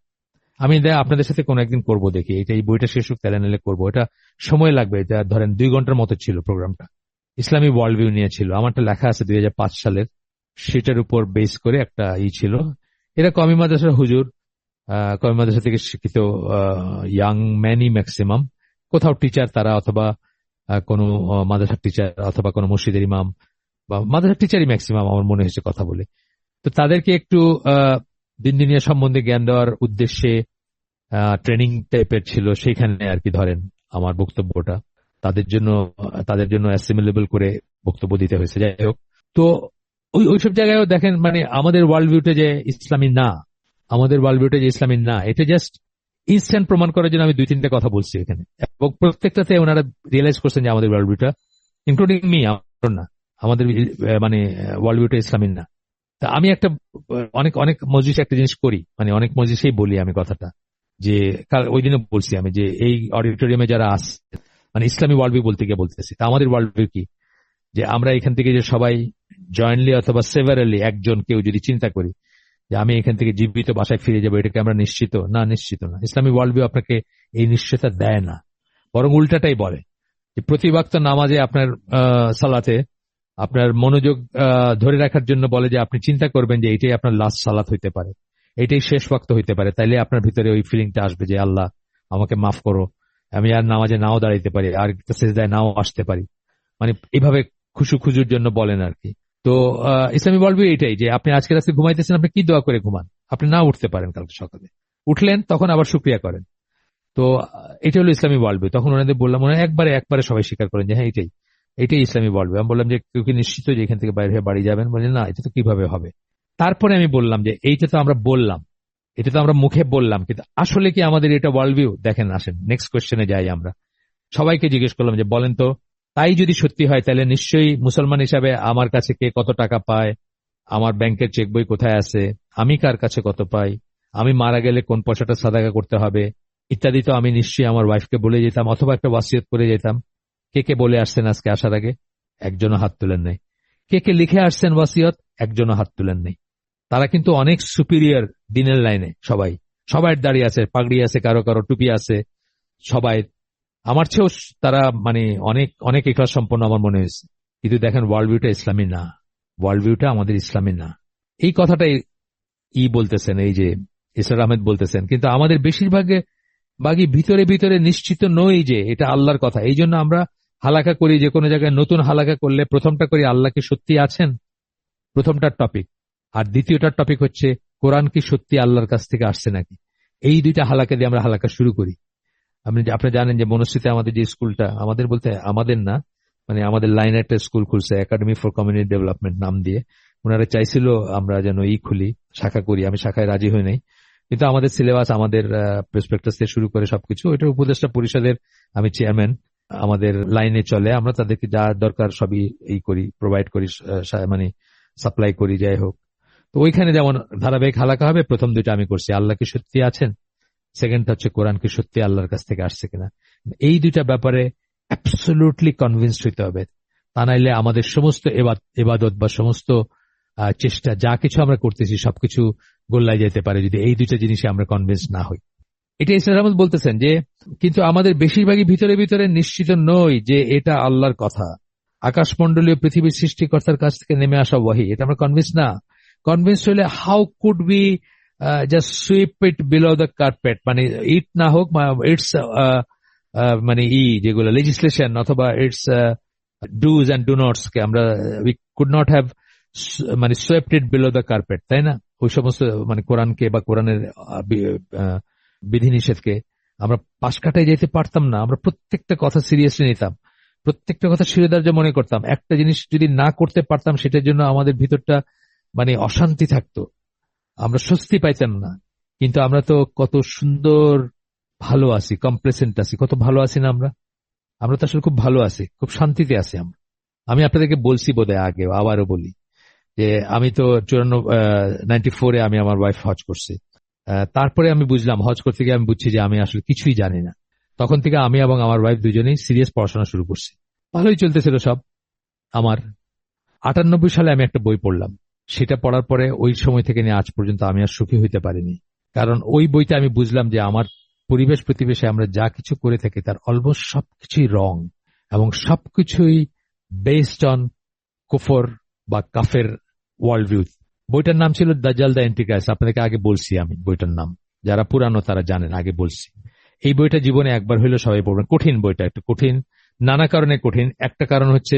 [SPEAKER 1] আমি আপনাদের সাথে কোনো একদিন করবো, দেখি এটা, এই বইটা শেষ হোক তাহলে নিলে করবো। এটা সময় লাগবে, এটা ধরেন 2 ঘন্টার মতো ছিল প্রোগ্রামটা। ইসলামী ওয়ার্ল্ড ভিউ নিয়ে ছিল, আমারটা লেখা আছে 2005 সালের, সেটার উপর বেস করে একটা ছিল। এরা কওমি মাদ্রাসার হুজুর, কওমি মাদ্রাসা থেকে শিক্ষিত ইয়াং ম্যানই ম্যাক্সিমাম, কোথাও টিচার তারা, অথবা কোনো মাদ্রাসার টিচার, অথবা কোনো মসজিদের ইমাম, বা মাদ্রাসার টিচারই ম্যাক্সিমাম আমার মনে হয়েছে কথা বলে। তো তাদেরকে একটু দিন দিনিয়া সম্বন্ধে জ্ঞান দেওয়ার উদ্দেশ্যে ট্রেনিং টাইপের ছিল, সেইখানে আর কি ধরেন আমার বক্তব্যটা তাদের জন্য অ্যাসিমিলেবল করে বক্তব্য দিতে হয়েছে। যাই হোক, তো ওইসব জায়গায়ও দেখেন, মানে আমাদের ওয়ার্ল্ড ভিউটা যে ইসলামী না, এটা জাস্ট ইনস্ট্যান্ট প্রমাণ করার জন্য আমি 2-3টা কথা বলছি এখানে, এবং প্রত্যেকটাতে ওনারা রিয়েলাইজ করছেন যে আমাদের ওয়ার্ল্ড ভিউটা, ইনক্লুডিং মি, না, আমাদের মানে ওয়ার্ল্ড ভিউটা ইসলামী না। তা আমি একটা অনেক অনেক মজলিসে একটা জিনিস করি, মানে অনেক মজলিসেই বলি আমি কথাটা, যে ওই দিনে বলছি আমি যে এই অডিটোরিয়ামে যারা আসছে, মানে ইসলামী ওয়ার্ল্ড ভিউ বলতে গিয়ে বলতেছি, তা আমাদের ওয়ার্ল্ড ভিউ কি, যে আমরা এখান থেকে যে সবাই জয়েন্টলি অথবা সেভারালি একজন কেউ যদি চিন্তা করি যে আমি এখান থেকে জীবিত বাসায় ফিরে যাবো, এটাকে আমরা নিশ্চিত না? নিশ্চিত না। ইসলামী ওয়ার্ল্ড ভিউ আপনাকে এই নিশ্চয়তা দেয় না, বরং উল্টাটাই বলে যে প্রতি ওয়াক্ত নামাজে আপনার সালাতে আপনার মনোযোগ ধরে রাখার জন্য বলে যে আপনি চিন্তা করবেন যে এটাই আপনার লাস্ট সালাত হইতে পারে, এটাই শেষ ওয়াক্ত হইতে পারে, তাইলে আপনার ভিতরে ওই ফিলিংটা আসবে যে আল্লাহ আমাকে মাফ করো, আমি আর নামাজে নাও দাঁড়াইতে পারি, আর সেজদায় নাও আসতে পারি, মানে এইভাবে খুশুর জন্য বলেন আর কি। তো ইসলামী ওয়ার্ল্ড ভিউ এটাই, যে আপনি আজকে রাতে ঘুমাইতেছেন, আপনি কি দোয়া করে ঘুমান, আপনি না উঠতে পারেন, কালকে সকালে উঠলেন, তখন আবার শুকরিয়া করেন। তো এটা হলো ইসলামী ওয়ার্ল্ড ভিউ। তখন ওনাদের বললাম, ওনারা একবারে সবাই স্বীকার করেন যে হ্যাঁ এটাই ইসলামী ওয়ার্ল্ড ভিউ। আমি বললাম যে কেউ কি নিশ্চিত যে এখান থেকে বাইরে হয়ে বাড়ি যাবেন? বললেন না, এটা তো কিভাবে হবে। তারপরে আমি বললাম যে এইটা তো আমরা বললাম, এটা তো আমরা মুখে বললাম, কিন্তু আসলে কি আমাদের এটা ওয়ার্ল্ড ভিউ? দেখেন, আসেন নেক্সট কোয়েশ্চেনে যাই। আমরা সবাইকে জিজ্ঞেস করলাম যে বলেন তো, তাই যদি সত্যি হয় তাহলে নিশ্চয়ই মুসলমান হিসাবে আমার কাছে কে কত টাকা পায়, আমার ব্যাংকের চেক বই কোথায় আছে, আমি কার কাছে কত পাই, আমি মারা গেলে কোন পয়সাটা সাদাকা করতে হবে, ইত্যাদি তো আমি নিশ্চয়ই আমার ওয়াইফকে বলে যেতাম, অথবা একটা ওয়াসিয়ত করে যেতাম। কে কে বলে আসছেন আজকে আসার আগে? একজনও হাত তুলেন নাই। কে কে লিখে আসছেন ওয়াসিয়ত? একজনও হাত তুলেন নাই। তারা কিন্তু অনেক সুপিরিয়র দিনের লাইনে, সবাই দাঁড়িয়ে আছে, পাগড়ি আছে, কারো কারো টুপি আছে, সবাই আমার চেয়েও তারা মানে অনেক অনেক ইখলাস সম্পন্ন আমার মনে হয়েছে। কিন্তু দেখেন, ওয়ার্ল্ড ভিউটা ইসলামী না, ওয়ার্ল্ড ভিউটা আমাদের ইসলামী না। এই কথাটাই বলতেছেন, এই যে ইসরার আহমেদ বলতেছেন, কিন্তু আমাদের বেশিরভাগই ভিতরে ভিতরে নিশ্চিত নই যে এটা আল্লাহর কথা। এই জন্য আমরা হালাকা করি, যে কোনো জায়গায় নতুন হালাকা করলে প্রথমটা করি আল্লাহ কি সত্যি আছেন, প্রথমটার টপিক, আর দ্বিতীয়টার টপিক হচ্ছে কোরআন কি সত্যি আল্লাহর কাছ থেকে আসছে নাকি। এই 2টা হালাকা দিয়ে আমরা হালাকা শুরু করি। আপনি জানেন যে বনশ্রীতে আমাদের যে স্কুলটা, আমাদের বলতে আমাদের না, মানে আমাদের লাইনে একটা স্কুল খুলছে, একাডেমি ফর কমিউনিটি ডেভেলপমেন্ট নাম দিয়ে। ওনারা চাইছিল আমরা যেন খুলি, শাখা করি, আমি শাখায় রাজি হই নাই। কিন্তু আমাদের সিলেবাস, আমাদের প্রসপেক্টাস থেকে শুরু করে সবকিছু, ওইটার উপদেষ্টা পরিষদের আমি চেয়ারম্যান, আমাদের লাইনে চলে, আমরা তাদেরকে যা দরকার সবই করি, প্রোভাইড করি, মানে সাপ্লাই করি। যাই হোক, তো ওইখানে যেমন ধারাবাহিক হালাকা হবে, প্রথম 2টা আমি করছি আল্লাহ কি সত্যি আছেন, সেকেন্ডটা হচ্ছে কোরআন কি সত্যি আল্লাহর কাছ থেকে আসছে কিনা। এই 2টা ব্যাপারে অ্যাবসলিউটলি কনভিন্সড হইতে হবে, তা নাইলে আমাদের সমস্ত এবাদত বা সমস্ত চেষ্টা যা কিছু আমরা করতেছি সবকিছু গোল্লায় যেতে পারে যদি এই 2টা জিনিসে আমরা কনভিন্স না হই। এটা ইসলাম আহমদ বলতেছেন যে কিন্তু আমাদের বেশিরভাগই ভিতরে ভিতরে নিশ্চিত নই যে এটা আল্লাহর কথা, আকাশমণ্ডলীয় পৃথিবীর সৃষ্টিকর্তার কাছ থেকে নেমে আসা ওয়াহি, এটা আমরা কনভিন্স না। কনভিন্স হইলে how could be just sweep it below the carpet, মানে ইট না হোক, ইটস মানে যেগুলো লেজিসলেশন অথবা ইটস ডুজ অ্যান্ড ডু নটস কে আমরা উই কুড নট হ্যাভ মানে সুইপড ইট বিলো দ্য কার্পেট, তাই না? ওই সমস্ত মানে কোরআনকে বা কোরআনের বিধিনিষেধকে আমরা পাশ কাটাই যেতে পারতাম না। আমরা প্রত্যেকটা কথা সিরিয়াসলি নিতাম, প্রত্যেকটা কথা শিরোধার্য মনে করতাম। একটা জিনিস যদি না করতে পারতাম সেটার জন্য আমাদের ভিতরটা মানে অশান্তি থাকতো, আমরা স্বস্তি পাইতাম না। কিন্তু আমরা তো কত সুন্দর ভালো আছি, কমপ্লেসেন্ট আছি, কত ভালো আছি না আমরা? আমরা তো আসলে খুব ভালো আছি, খুব শান্তিতে আছি আমরা। আমি আপনাদেরকে বলছি বোধহয় আগেও, আবারও বলি যে আমি তো 94-এ আমি আমার ওয়াইফ হজ করছি। তারপরে আমি বুঝলাম, হজ করতে গিয়ে আমি বুঝছি যে আমি আসলে কিছুই জানি না। তখন থেকে আমি এবং আমার ওয়াইফ দুজনেই সিরিয়াস পড়াশোনা শুরু করছি। ভালোই চলতেছিল সব আমার। 98 সালে আমি একটা বই পড়লাম, সেটা পড়ার পরে ওই সময় থেকে নিয়ে আজ পর্যন্ত আমি আর সুখী হইতে পারিনি। কারণ ওই বইতে আমি বুঝলাম যে আমার পরিবেশ প্রতিবেশে আমরা যা কিছু করে থাকি তার অলমোস্ট সবকিছুই রং, এবং সবকিছুই বেসড অন কুফর বা কাফের ওয়ার্ল্ড ভিউ। বইটার নাম ছিল দাজ্জাল দ্য অ্যান্টিক্রাইস্ট। আপনাদেরকে আগে বলছি আমি বইটার নাম, যারা পুরানো তারা জানেন, আগে বলছি। এই বইটা জীবনে একবার হইলেও সবাই পড়বেন। কঠিন বইটা, একটু কঠিন, নানা কারণে কঠিন। একটা কারণ হচ্ছে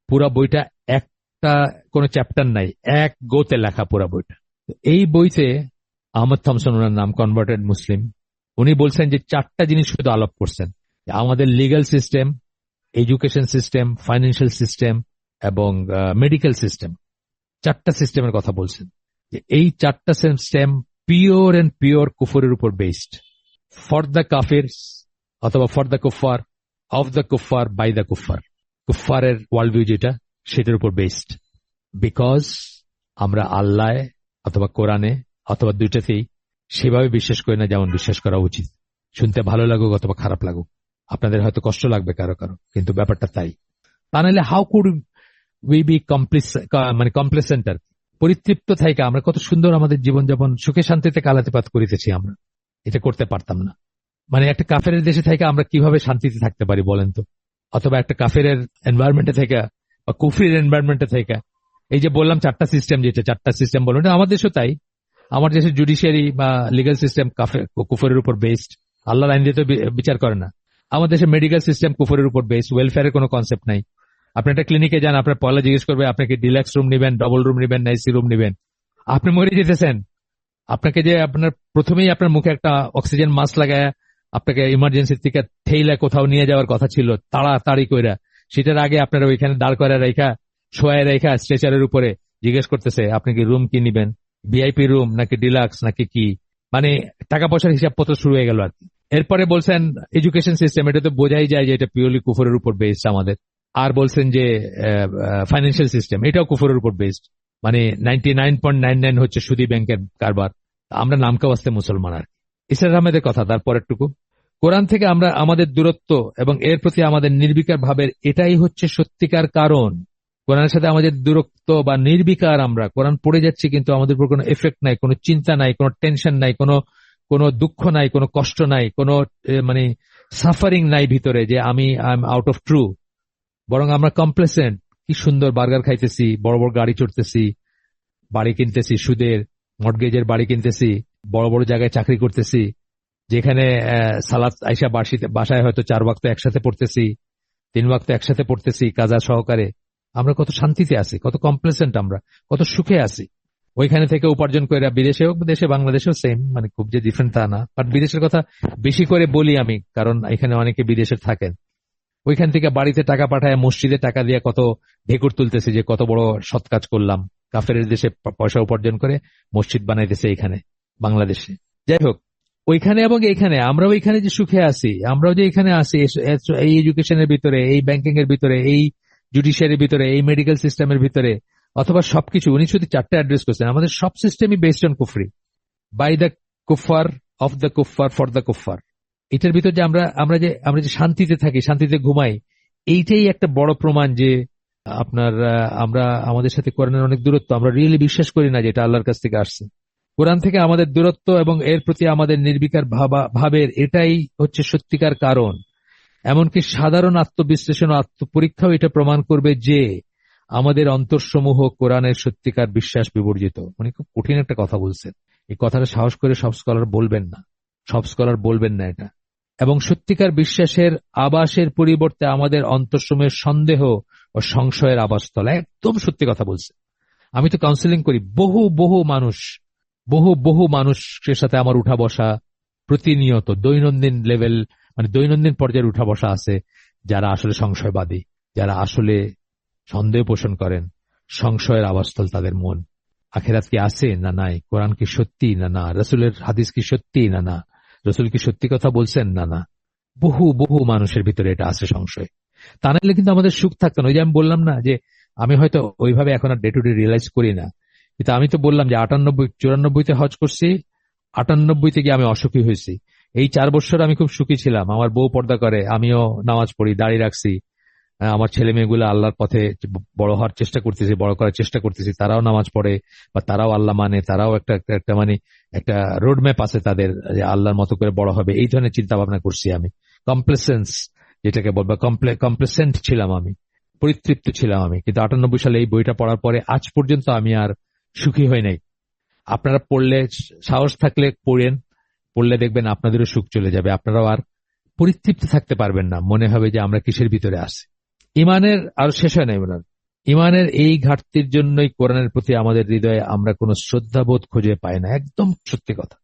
[SPEAKER 1] পুরা বইটা একটা কোনো চ্যাপ্টার নাই, এক গোতে লেখা পুরা বইটা। এই বইতে আহমদ থমসন, ওনার নাম, কনভার্টেড মুসলিম, উনি বলছেন যে 4টা জিনিস শুধু আলাপ করছেন। আমাদের legal system, education system, financial system এবং মেডিকেল সিস্টেম, 4টা সিস্টেমের কথা বলছেন। যে এই 4টা সিস্টেম পিওর এন্ড পিওর কুফরের উপর বেসড। ফর দ্য কাফির অথবা ফর দ্য কুফার, অফ দ্য কুফার, বাই দ্য কুফার। কুফারের ওয়ার্ল্ড ভিউ যেটা, সেটার উপর বেসড। বিকজ আমরা আল্লাহ অথবা কোরআনে অথবা দুইটাতেই সেভাবে বিশ্বাস করি না যেমন বিশ্বাস করা উচিত। শুনতে ভালো লাগুক অথবা খারাপ লাগুক, আপনাদের হয়তো কষ্ট লাগবে কারো কারো, কিন্তু ব্যাপারটা তাই। তা নাহলে how could we be complacent, আর পরিতৃপ্ত থাইকা আমরা কত সুন্দর আমাদের জীবনযাপন সুখে শান্তিতে কালাতিপাত করিতেছি আমরা, এটা করতে পারতাম না। মানে একটা কাফের দেশে থেকে আমরা কিভাবে শান্তিতে থাকতে পারি বলেন তো? অথবা একটা কাফের এনভায়রনমেন্টে থেকে বা কুফরির এনভায়রনমেন্টে থেকে, এই যে বললাম 4টা সিস্টেম, যেটা 4টা সিস্টেম বললাম, আমার দেশও তাই। আমার দেশের জুডিশিয়ারি বা লিগাল সিস্টেম কুফরের উপর বেসড, আল্লাহর আইন দিয়ে তো বিচার করে না। আমার দেশের মেডিকেল সিস্টেম কুফরের উপর বেসড, ওয়েলফেয়ারের কোনো কনসেপ্ট নাই। আপনি একটা ক্লিনিকে যান, আপনার পয়লা জিজ্ঞেস করবে আপনি কি ডিলাক্স রুম নিবেন, ডবল রুম নিবেন, না এসি রুম নিবেন। আপনি মরে যেতেছেন, আপনাকে যে আপনার প্রথমেই আপনার মুখে একটা অক্সিজেন মাস্ক লাগায় আপনাকে ইমার্জেন্সি থেকে ঠেইলা কোথাও নিয়ে যাওয়ার কথা ছিল তাড়াতাড়ি কইরা, সেটার আগে আপনারা ওইখানে দাঁড় করে রেখা, শোয়ায় রেখা স্ট্রেচারের উপরে জিজ্ঞেস করতেছে আপনি কি রুম কি নিবেন, ভিআইপি রুম নাকি ডিলাক্স নাকি কি। মানে টাকা পয়সার হিসাবপত্র শুরু হয়ে গেল আর কি। এরপরে বলছেন এডুকেশন সিস্টেম, এটা তো বোঝাই যায় যে এটা পিওরলি কুফরের উপর বেসড আমাদের। আর বলছেন যে ফাইন্যান্সিয়াল সিস্টেম, এটাও কুফরের উপর বেসড। মানে 99.99 হচ্ছে সুদী ব্যাংকের কারবার। আমরা নামকা বাস্তে মুসলমান আর কি। ইসরার আহমেদের কথা তারপরেরটুকু, কোরআন থেকে আমরা আমাদের দূরত্ব এবং এর প্রতি আমাদের নির্বিকার ভাবের এটাই হচ্ছে সত্যিকার কারণ। কোরআনের সাথে আমাদের দূরত্ব বা নির্বিকার, আমরা কোরআন পড়ে যাচ্ছি কিন্তু আমাদের উপর কোনো এফেক্ট নাই, কোনো চিন্তা নাই, কোনো টেনশন নাই, কোনো দুঃখ নাই, কোনো কষ্ট নাই, কোনো মানে সাফারিং নাই ভিতরে যে আমি I am out of true. বরং আমরা কমপ্লেসেন্ট, কি সুন্দর বার্গার খাইতেছি, বড় বড় গাড়ি চড়তেছি, বাড়ি কিনতেছি, সুদের মর্টগেজের বাড়ি কিনতেছি, বড় বড় জায়গায় চাকরি করতেছি, যেখানে সালাত আইসা বাসায় হয়তো 4 ওয়াক্ত একসাথে পড়তেছি, 3 ওয়াক্ত একসাথে পড়তেছি কাজা সহকারে। আমরা কত শান্তিতে আছি, কত কমপ্লেসেন্ট, আমরা কত সুখে আছি। ওইখানে থেকে উপার্জন করে বিদেশে হোক, দেশে বাংলাদেশেও সেম, মানে খুব যে ডিফারেন্ট তা না। বাট বিদেশের কথা বেশি করে বলি আমি, কারণ এখানে অনেকে বিদেশে থাকেন। ওইখান থেকে বাড়িতে টাকা পাঠায়, মসজিদে টাকা দিয়ে কত ঢেকুর তুলতেছে যে কত বড় সৎ কাজ করলাম। কাফের দেশে পয়সা উপার্জন করে মসজিদ বানাইতেছে এখানে বাংলাদেশে। যাই হোক, ওইখানে এবং এইখানে আমরাও এখানে যে সুখে আছি, আমরাও যে এখানে আছি এই এডুকেশনের ভিতরে, এই ব্যাংকিং এর ভিতরে, এই জুডিশিয়ারির ভিতরে, এই মেডিকেল সিস্টেমের ভিতরে, অথবা সবকিছু। উনি শুধু 4টা অ্যাড্রেস করছেন। আমাদের সব সিস্টেমই বেসড অন কুফরি, বাই দ্য কুফার, অফ দ্য কুফার, ফর দ্য কুফার। এটার ভিতর যে আমরা যে শান্তিতে থাকি, শান্তিতে ঘুমাই, এইটাই একটা বড় প্রমাণ যে আপনার আমরা আমাদের সাথে কোরআনের অনেক দূরত্ব। আমরা রিয়েলি বিশ্বাস করি না যে এটা আল্লাহর কাছ থেকে আসছে। কোরআন থেকে আমাদের দূরত্ব এবং এর প্রতি আমাদের নির্বিকার ভাবের এটাই হচ্ছে সত্যিকার কারণ। এমনকি সাধারণ আত্মবিশ্লেষণ ও আত্মপরীক্ষাও এটা প্রমাণ করবে যে আমাদের অন্তরসমূহ কোরআনের সত্যিকার বিশ্বাস বিবর্জিত। উনি খুব কঠিন একটা কথা বলছেন। এই কথাটা সাহস করে সব স্কলার বলবেন না, সব স্কলার বলবেন না এটা। এবং সত্যিকার বিশ্বাসের আবাসের পরিবর্তে আমাদের অন্তরসমূহের সন্দেহ ও সংশয়ের আবাসস্থল। একদম সত্যি কথা বলছে। আমি তো কাউন্সিলিং করি, বহু মানুষের সাথে আমার উঠা বসা প্রতিনিয়ত, দৈনন্দিন লেভেল, মানে দৈনন্দিন পর্যায়ের উঠা বসা আছে, যারা আসলে সংশয়বাদী, যারা আসলে সন্দেহ পোষণ করেন। সংশয়ের আবাসস্থল তাদের মন। আখেরাত কি আছে না নাই, কোরআন কি সত্যি না না, রসুলের হাদিস কি সত্যি না না, রসুল কি সত্যি কথা বলছেন না না। বহু মানুষের ভিতরে এটা আছে সংশয়। তা নাহলে কিন্তু আমাদের সুখ থাকতো না। ওই যে আমি বললাম না যে আমি হয়তো ওইভাবে এখন আর ডে টু ডে রিয়েলাইজ করি না, কিন্তু আমি তো বললাম যে 94-94তে হজ করছি, 98 গিয়ে আমি অসুখী হয়েছি। এই 4 বছর আমি খুব সুখী ছিলাম। আমার বউ পর্দা করে, আমিও নামাজ পড়ি, দাড়ি রাখছি, আমার ছেলে মেয়েগুলো আল্লাহর পথে বড় হওয়ার চেষ্টা করতেছি, বড় করার চেষ্টা করতেছি, তারাও নামাজ পড়ে বা তারাও আল্লাহ মানে, তারাও একটা মানে একটা রোড ম্যাপ আছে তাদের, যে আল্লাহর মতো করে বড় হবে, এই ধরনের চিন্তা ভাবনা করছি আমি। কমপ্লেসেন্স যেটাকে বলবো, কমপ্লেসেন্ট ছিলাম আমি, পরিতৃপ্ত ছিলাম আমি। কিন্তু 98 সালে এই বইটা পড়ার পরে আজ পর্যন্ত আমি আর সুখী হই নাই। আপনারা পড়লে, সাহস থাকলে পড়েন, পড়লে দেখবেন আপনাদেরও সুখ চলে যাবে, আপনারাও আর পরিতৃপ্ত থাকতে পারবেন না, মনে হবে যে আমরা কিসের ভিতরে আছি। ইমানের আর শেষ হয় না ইমানের, ইমানের এই ঘাটতির জন্যই কোরআনের প্রতি আমাদের হৃদয়ে আমরা কোনো শ্রদ্ধাবোধ খুঁজে পাই না। একদম সত্যি কথা,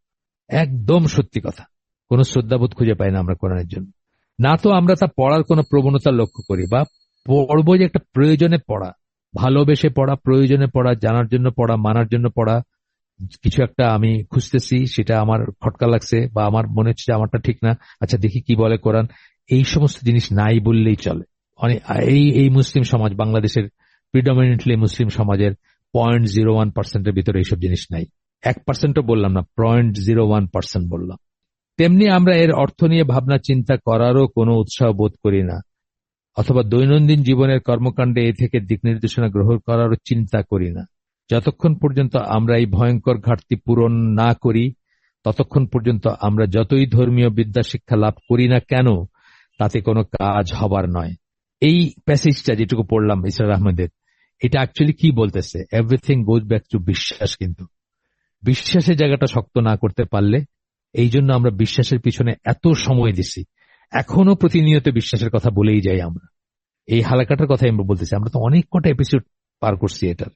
[SPEAKER 1] একদম সত্যি কথা, কোনো শ্রদ্ধাবোধ খুঁজে পাই না আমরা কোরআনের জন্য। না তো আমরা তা পড়ার কোনো প্রবণতা লক্ষ্য করি, বা পড়বো যে একটা প্রয়োজনে পড়া, ভালোবেসে পড়া, প্রয়োজনে পড়া, জানার জন্য পড়া, মানার জন্য পড়া, কিছু একটা আমি খুঁজতেছি, সেটা আমার খটকা লাগছে বা আমার মনে হচ্ছে যে আমারটা ঠিক না, আচ্ছা দেখি কি বলে কোরআন, এই সমস্ত জিনিস নাই বললেই চলে। অনেক এই এই মুসলিম সমাজ, বাংলাদেশের প্রিডমিনেন্টলি মুসলিম সমাজের 0.01% ভিতরে এইসব জিনিস নাই। 1%ও বললাম না, 0.01% বললাম। তেমনি আমরা এর অর্থ নিয়ে ভাবনা চিন্তা করারও কোনো উৎসাহ বোধ করি না, অথবা দৈনন্দিন জীবনের কর্মকাণ্ডে এ থেকে দিক নির্দেশনা গ্রহণ করারও চিন্তা করি না। যতক্ষণ পর্যন্ত আমরা এই ভয়ঙ্কর ঘাটতি পূরণ না করি, ততক্ষণ পর্যন্ত আমরা যতই ধর্মীয় বিদ্যা শিক্ষা লাভ করি না কেন, তাতে কোনো কাজ হবার নয়। এই প্যাসেজটা যেটুকু পড়লাম ইসরার আহমেদের, এটা অ্যাকচুয়ালি কি বলতেছে? এভরিথিং গোজ ব্যাক টু বিশ্বাস। কিন্তু বিশ্বাসের জায়গাটা শক্ত না করতে পারলে, এই জন্য আমরা বিশ্বাসের পিছনে এত সময় দিছি, এখনো প্রতিনিয়ত বিশ্বাসের কথা বলেই যাই আমরা। এই হালাকাটার কথাই আমরা বলতেছি, আমরা তো অনেক কটা এপিসোড পার করছি এটার,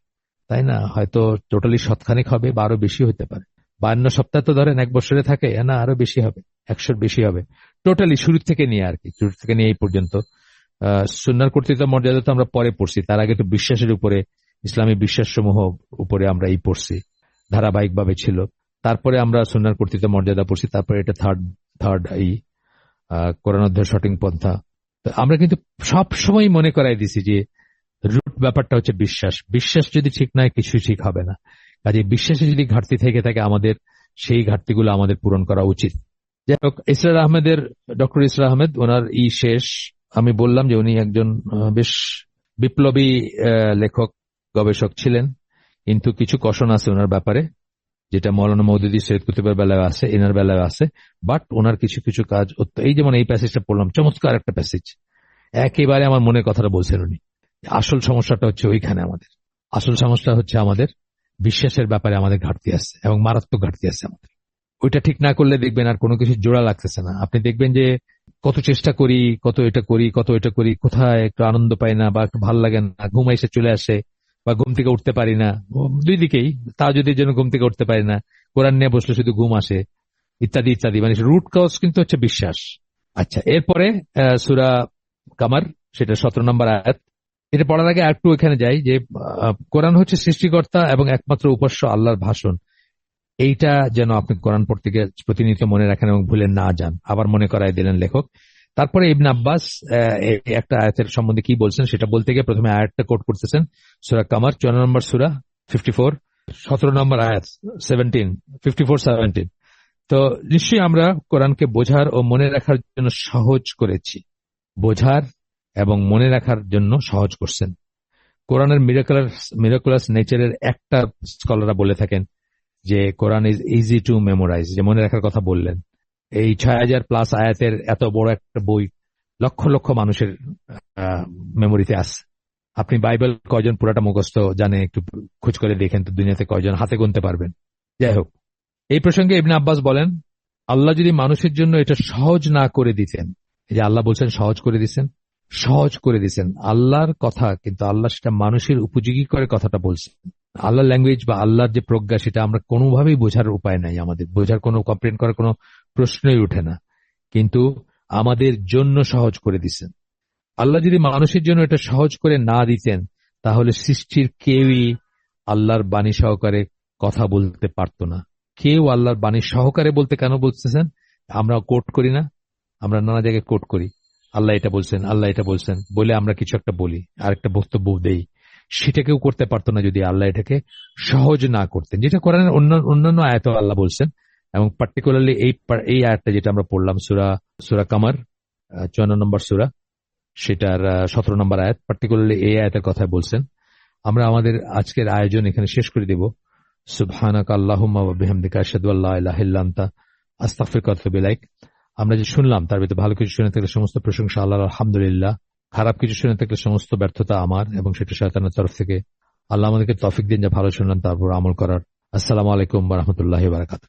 [SPEAKER 1] তাই না? হয়তো টোটালি 100 হবে বা আরো বেশি হতে পারে। 52 সপ্তাহ তো ধরেন 1 বছরে থাকে না, আরো বেশি হবে, 100 বেশি হবে টোটালি, শুরু থেকে নিয়ে আর কি, শুরু থেকে নিয়ে এই পর্যন্ত। সুন্নাহর কর্তৃত্ব মর্যাদা তো আমরা পরে পড়ছি, তার আগে তো বিশ্বাসের উপরে, ইসলামী বিশ্বাস সমূহ উপরে আমরা এই পড়ছি, ধারাবাহিকভাবে ছিল। তারপরে আমরা সুন্নাহর কর্তৃত্ব মর্যাদা পড়ছি, তারপরে এটা থার্ড এই কোরআন অধ্যয়ন সঠিক পন্থা। তো আমরা কিন্তু সব সময় মনে করাই দিছি যে রুট ব্যাপারটা হচ্ছে বিশ্বাস। বিশ্বাস যদি ঠিক নয়, কিছুই ঠিক হবে না। কাজে বিশ্বাসে যদি ঘাটতি থেকে থাকে, আমাদের সেই ঘাটতিগুলো আমাদের পূরণ করা উচিত। যাই হোক, ইসরার আহমেদের, ডক্টর ইসরার আহমেদ, ওনার শেষ। আমি বললাম যে উনি একজন বেশ বিপ্লবী লেখক, গবেষক ছিলেন, কিন্তু কিছু কষণ আছে ওনার ব্যাপারে, যেটা মৌলানা মওদুদী সৈয়দ কুতুবের বেলায় আছে, এনার বেলায় আছে। বাট ওনার কিছু কিছু কাজ, এই যেমন এই প্যাসেজটা পড়লাম, চমৎকার একটা প্যাসেজ, একেবারে আমার মনের কথাটা বলছেন উনি। আসল সমস্যাটা হচ্ছে ওইখানে, আমাদের আসল সমস্যা হচ্ছে আমাদের বিশ্বাসের ব্যাপারে আমাদের ঘাটতি আছে, এবং মারাত্মক ঘাটতি আছে আমাদের। ওইটা ঠিক না করলে দেখবেন আর কোনো কিছু জোড়া লাগতেছে না। আপনি দেখবেন যে কত চেষ্টা করি, কত এটা করি, কত এটা করি, কোথায় একটু আনন্দ পাই না বা একটু ভালো লাগে না, ঘুম এসে চলে আসে, বা ঘুম থেকে উঠতে পারি না, দুই দিকেই। তা যদি যেন ঘুম থেকে উঠতে পারি না, কোরআন নিয়ে বসলে শুধু ঘুম আসে, ইত্যাদি ইত্যাদি। মানে রুট কজ কিন্তু হচ্ছে বিশ্বাস। আচ্ছা, এরপরে সূরা কামার, সেটা 17 নম্বর আয়াত। এটা পড়ার আগে একটু এখানে যাই যে কোরআন হচ্ছে সৃষ্টিকর্তা এবং একমাত্র উপাস্য আল্লাহর ভাষণ। এইটা যেন আপনি কোরআন পড়তে গিয়ে প্রতিনিয়ত মনে রাখেন এবং ভুলে না যান। আবার মনে করাই দিলেন লেখক। তারপরে ইবনে আব্বাস একটা আয়াতের সম্বন্ধে কি বলছেন সেটা বলতে গিয়ে প্রথমে আয়াতটা কোট করতেছেন, সূরা কামার 54 নম্বর সূরা, 54, 17 নম্বর আয়াত, 54-17। তো নিশ্চয়ই আমরা কোরআনকে বোঝার ও মনে রাখার জন্য সহজ করেছি। বোঝার এবং মনে রাখার জন্য সহজ করছেন। কোরআনের মিরাকুলাস নেচারের একটা স্কলাররা বলে থাকেন যে Quran is easy to memorise, যে মনে রাখার কথা বললেন। এই 6000+ আয়াতের এত বড় একটা বই লক্ষ লক্ষ মানুষের মেমোরিতে আছে। আপনি বাইবেল কয়জন পুরাটা মুখস্থ জানে, একটু খোঁজ করে দেখেন তো, দুনিয়াতে কয়জন হাতে গুনতে পারবেন। যাই হোক, এই প্রসঙ্গে ইবনে আব্বাস বলেন, আল্লাহ যদি মানুষের জন্য এটা সহজ না করে দিতেন, এই যে আল্লাহ বলছেন সহজ করে দিচ্ছেন, সহজ করে দিচ্ছেন আল্লাহর কথা, কিন্তু আল্লাহ সেটা মানুষের উপযোগী করে কথাটা বলছেন। আল্লাহ ল্যাঙ্গুয়েজ বা আল্লাহর যে প্রজ্ঞা, সেটা আমরা কোনোভাবেই বোঝার উপায় নাই, আমাদের বোঝার কোনো, কম্প্রিহেন্ড করার কোনো প্রশ্নই ওঠে না, কিন্তু আমাদের জন্য সহজ করে দিচ্ছেন। আল্লাহ যদি মানুষের জন্য এটা সহজ করে না দিতেন, তাহলে সৃষ্টির কেউই আল্লাহর বাণী সহকারে কথা বলতে পারত না। কেউ আল্লাহর বাণী সহকারে বলতে কেন বলতেছেন? আমরা কোট করি না, আমরা নানা জায়গায় কোট করি, আল্লাহ এটা বলছেন, আল্লাহ এটা বলছেন বলে আমরা কিছু একটা বলি, আর একটা বক্তব্য দেই। সেটা কেউ করতে পারতো না যদি আল্লাহ এটাকে সহজ না করতেন, যেটা কোরআনের অন্যান্য আয়াত আল্লাহ বলছেন। এবং পার্টিকুলারলি এই আয়াতটা যেটা আমরা পড়লাম, সূরা কামার 54 নম্বর সূরা, সেটার 17 নম্বর আয়াত, পার্টিকুলারলি এই আয়াতের কথা বলছেন। আমরা আমাদের আজকের আয়োজন এখানে শেষ করে দেব। সুবহানাকা আল্লাহুম্মা ওয়া বিহামদিকা আশহাদু আল্লা ইলাহা ইল্লা আনতা আস্তাগফিরুকা ওয়া আতুবু ইলাইক। আমরা যে শুনলাম তার ভিতরে ভালো কিছু শুনে থাকলে সমস্ত প্রশংসা আল্লাহর, আলহামদুলিল্লাহ। খারাপ কিছু শুনে থাকলে সমস্ত ব্যর্থতা আমার, এবং সেটা শয়তানের তরফ থেকে। আল্লাহ আমাদেরকে তৌফিক দিন যা ভালো শুনলাম তারপর আমল করার। আসসালামু আলাইকুম ওয়া রাহমাতুল্লাহি ওয়া বারাকাতুহু।